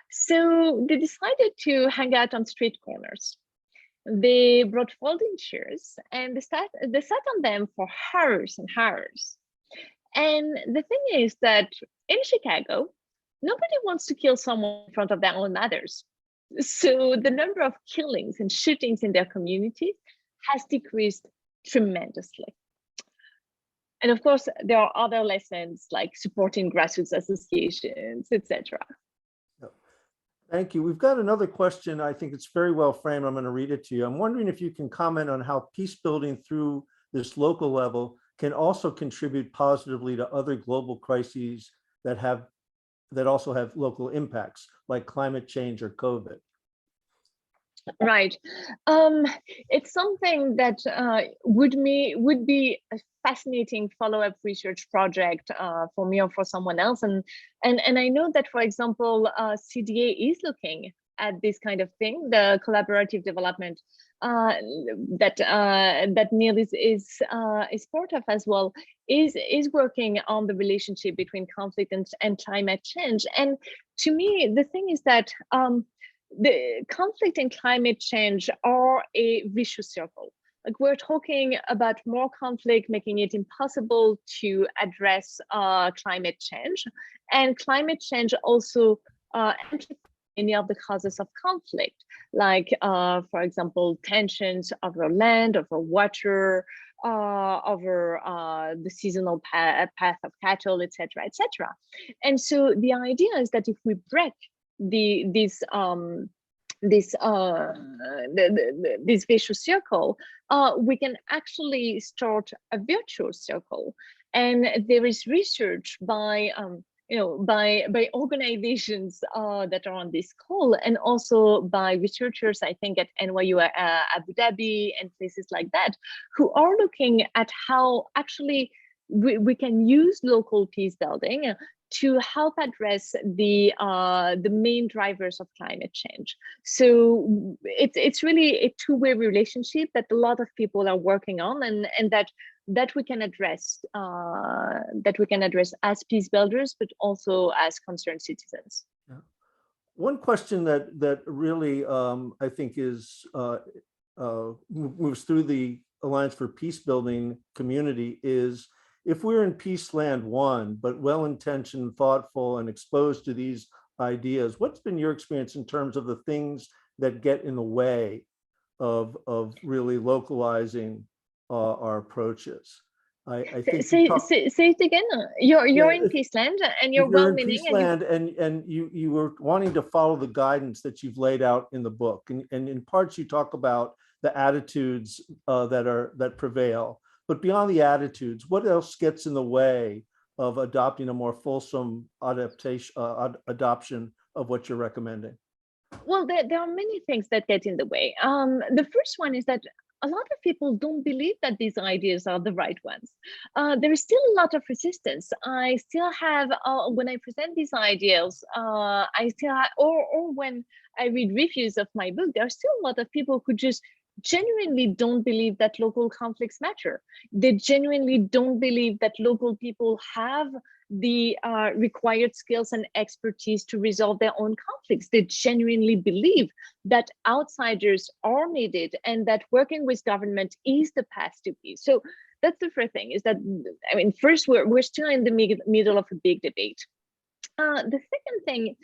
So they decided to hang out on street corners. They brought folding chairs and they sat on them for hours and hours. And the thing is that in Chicago, nobody wants to kill someone in front of their own mothers. So the number of killings and shootings in their communities has decreased tremendously. And of course, there are other lessons like supporting grassroots associations, etc. Thank you. We've got another question. I think it's very well framed. I'm going to read it to you. I'm wondering if you can comment on how peace building through this local level can also contribute positively to other global crises that also have local impacts, like climate change or COVID. Right. It's something that would be a fascinating follow-up research project for me or for someone else. And I know that, for example, CDA is looking at this kind of thing, the collaborative development that Neil is part of as well, is working on the relationship between conflict and climate change. And to me, the thing is that the conflict and climate change are a vicious circle. Like, we're talking about more conflict, making it impossible to address climate change, and climate change also amplifies many of the causes of conflict, like, for example, tensions over land, over water, over the seasonal path of cattle, etc., etc. And so the idea is that if we break this vicious circle, we can actually start a virtuous circle. And there is research by organizations that are on this call, and also by researchers, I think at NYU Abu Dhabi and places like that, who are looking at how actually we can use local peace building to help address the main drivers of climate change. So it's really a two-way relationship that a lot of people are working on, and that we can address as peace builders, but also as concerned citizens. Yeah. One question that really I think is moves through the Alliance for Peace Building community is, if we're in peace land one, but well-intentioned, thoughtful, and exposed to these ideas, what's been your experience in terms of the things that get in the way of really localizing our approaches? I think say it again. You're in peace land, and you're well-meaning. And you were wanting to follow the guidance that you've laid out in the book, and in parts you talk about the attitudes that prevail. But beyond the attitudes, what else gets in the way of adopting a more fulsome adoption of what you're recommending? Well, there are many things that get in the way. The first one is that a lot of people don't believe that these ideas are the right ones. There is still a lot of resistance. I still have, when I present these ideas, I still have, or when I read reviews of my book, there are still a lot of people who just genuinely don't believe that local conflicts matter. They genuinely don't believe that local people have the required skills and expertise to resolve their own conflicts. They genuinely believe that outsiders are needed and that working with government is the path to peace. So that's the first thing, is that, I mean, first, we're still in the middle of a big debate. The second thing,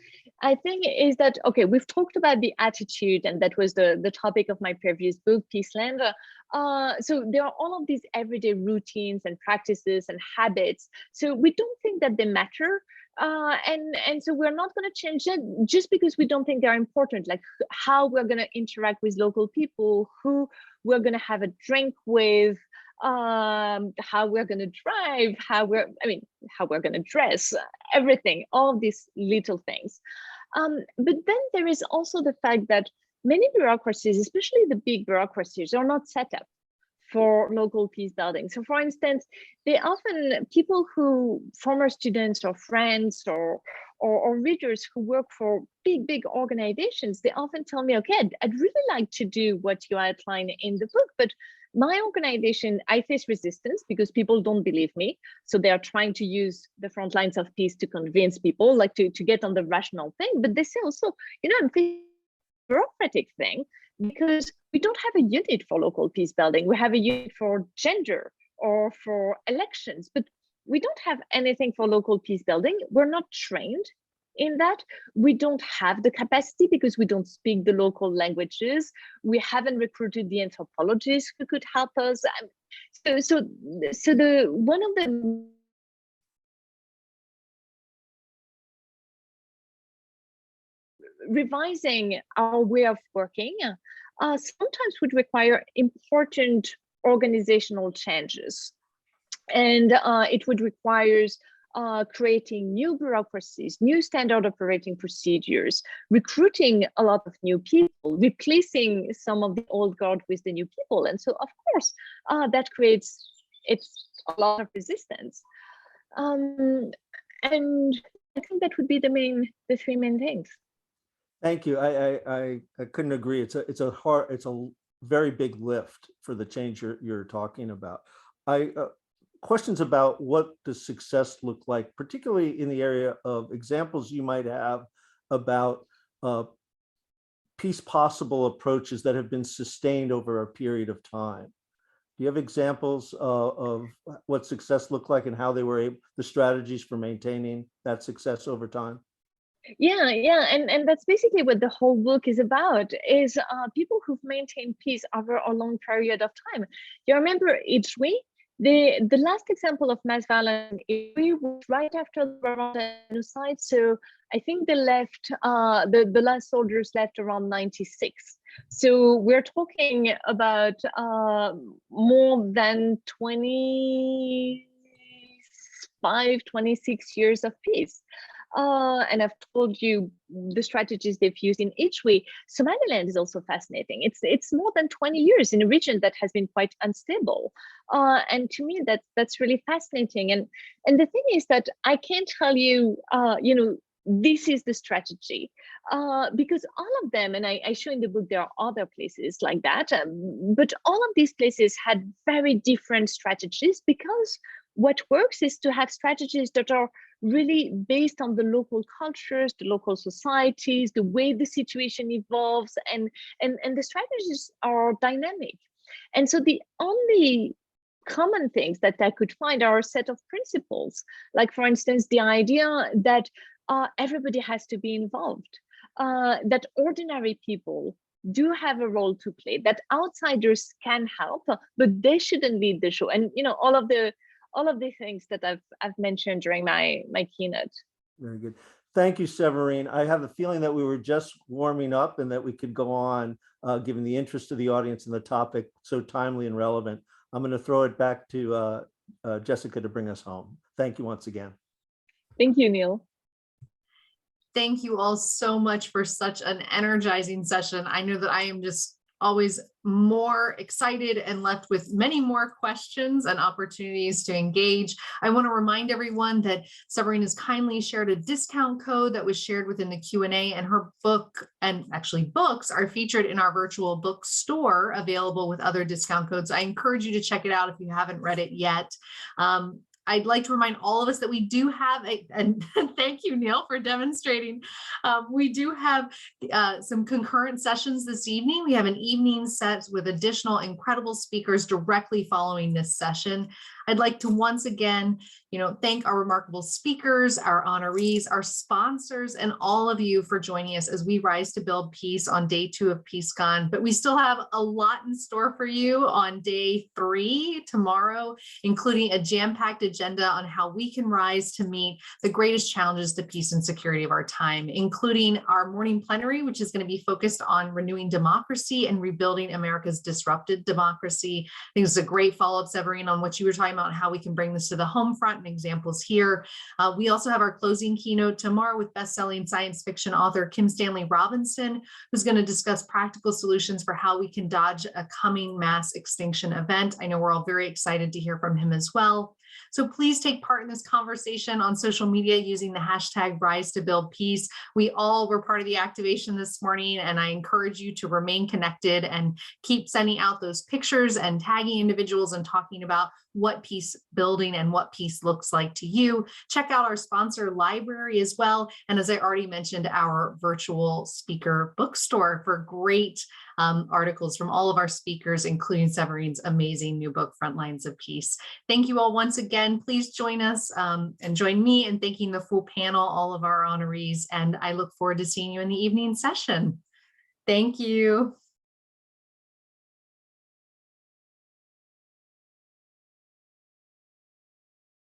I think, is that, okay, we've talked about the attitude, and that was the topic of my previous book, Peaceland. So there are all of these everyday routines and practices and habits. So we don't think that they matter. And so we're not going to change it just because we don't think they're important, like how we're going to interact with local people, who we're going to have a drink with, how we're going to drive, how we're going to dress, everything, all these little things. But then there is also the fact that many bureaucracies, especially the big bureaucracies, are not set up for local peace building. So for instance, they often, people who, former students or friends or readers who work for big organizations, they often tell me, okay, I'd really like to do what you outline in the book, but my organization, I face resistance because people don't believe me. So they are trying to use the Frontlines of Peace to convince people, like to get on the rational thing. But they say also, I'm facing a bureaucratic thing because we don't have a unit for local peace building. We have a unit for gender or for elections, but we don't have anything for local peace building. We're not trained in that. We don't have the capacity because we don't speak the local languages. We haven't recruited the anthropologists who could help us. So one of the revising our way of working sometimes would require important organizational changes. And it would require creating new bureaucracies, new standard operating procedures, recruiting a lot of new people, replacing some of the old guard with the new people. And so, of course, that creates a lot of resistance. And I think that would be the three main things. Thank you. I couldn't agree. It's a very big lift for the change you're talking about. Questions about what does success look like, particularly in the area of examples you might have about peace possible approaches that have been sustained over a period of time. Do you have examples of what success looked like and how they were the strategies for maintaining that success over time? Yeah, and that's basically what the whole book is about, is people who've maintained peace over a long period of time. You remember Ijwi? The last example of mass violence was right after the Rwanda genocide. So I think they left, the last soldiers left around 96. So we're talking about more than 26 years of peace. And I've told you the strategies they've used in each way. Somaliland is also fascinating. It's more than 20 years in a region that has been quite unstable. And to me, that's really fascinating. And the thing is that I can't tell you, this is the strategy, because all of them, and I show in the book, there are other places like that, but all of these places had very different strategies, because what works is to have strategies that are really based on the local cultures, the local societies, the way the situation evolves, and the strategies are dynamic. And so the only common things that I could find are a set of principles, like, for instance, the idea that everybody has to be involved, that ordinary people do have a role to play, that outsiders can help, but they shouldn't lead the show. And all of the things that I've mentioned during my keynote. Very good. Thank you, Severine. I have a feeling that we were just warming up and that we could go on, given the interest of the audience and the topic so timely and relevant. I'm going to throw it back to Jessica to bring us home. Thank you once again. Thank you, Neil. Thank you all so much for such an energizing session. I know that I am just always more excited and left with many more questions and opportunities to engage. I want to remind everyone that Severine has kindly shared a discount code that was shared within the Q&A, and her book, and actually books, are featured in our virtual bookstore, available with other discount codes. I encourage you to check it out if you haven't read it yet. I'd like to remind all of us that we do have and thank you, Neil, for demonstrating. We do have some concurrent sessions this evening. We have an evening set with additional incredible speakers directly following this session. I'd like to once again, thank our remarkable speakers, our honorees, our sponsors, and all of you for joining us as we rise to build peace on day 2 of PeaceCon. But we still have a lot in store for you on day 3 tomorrow, including a jam-packed agenda on how we can rise to meet the greatest challenges to peace and security of our time, including our morning plenary, which is going to be focused on renewing democracy and rebuilding America's disrupted democracy. I think it's a great follow-up, Severine, on what you were talking about, how we can bring this to the home front, and examples here. We also have our closing keynote tomorrow with best-selling science fiction author Kim Stanley Robinson, who's going to discuss practical solutions for how we can dodge a coming mass extinction event. I know we're all very excited to hear from him as well. So please take part in this conversation on social media using the hashtag #RiseToBuildPeace. We all were part of the activation this morning, and I encourage you to remain connected and keep sending out those pictures and tagging individuals and talking about what what peace building and what peace looks like to you. Check out our sponsor library as well. And as I already mentioned, our virtual speaker bookstore for great articles from all of our speakers, including Severine's amazing new book, Frontlines of Peace. Thank you all once again. Please join us and join me in thanking the full panel, all of our honorees, and I look forward to seeing you in the evening session. Thank you.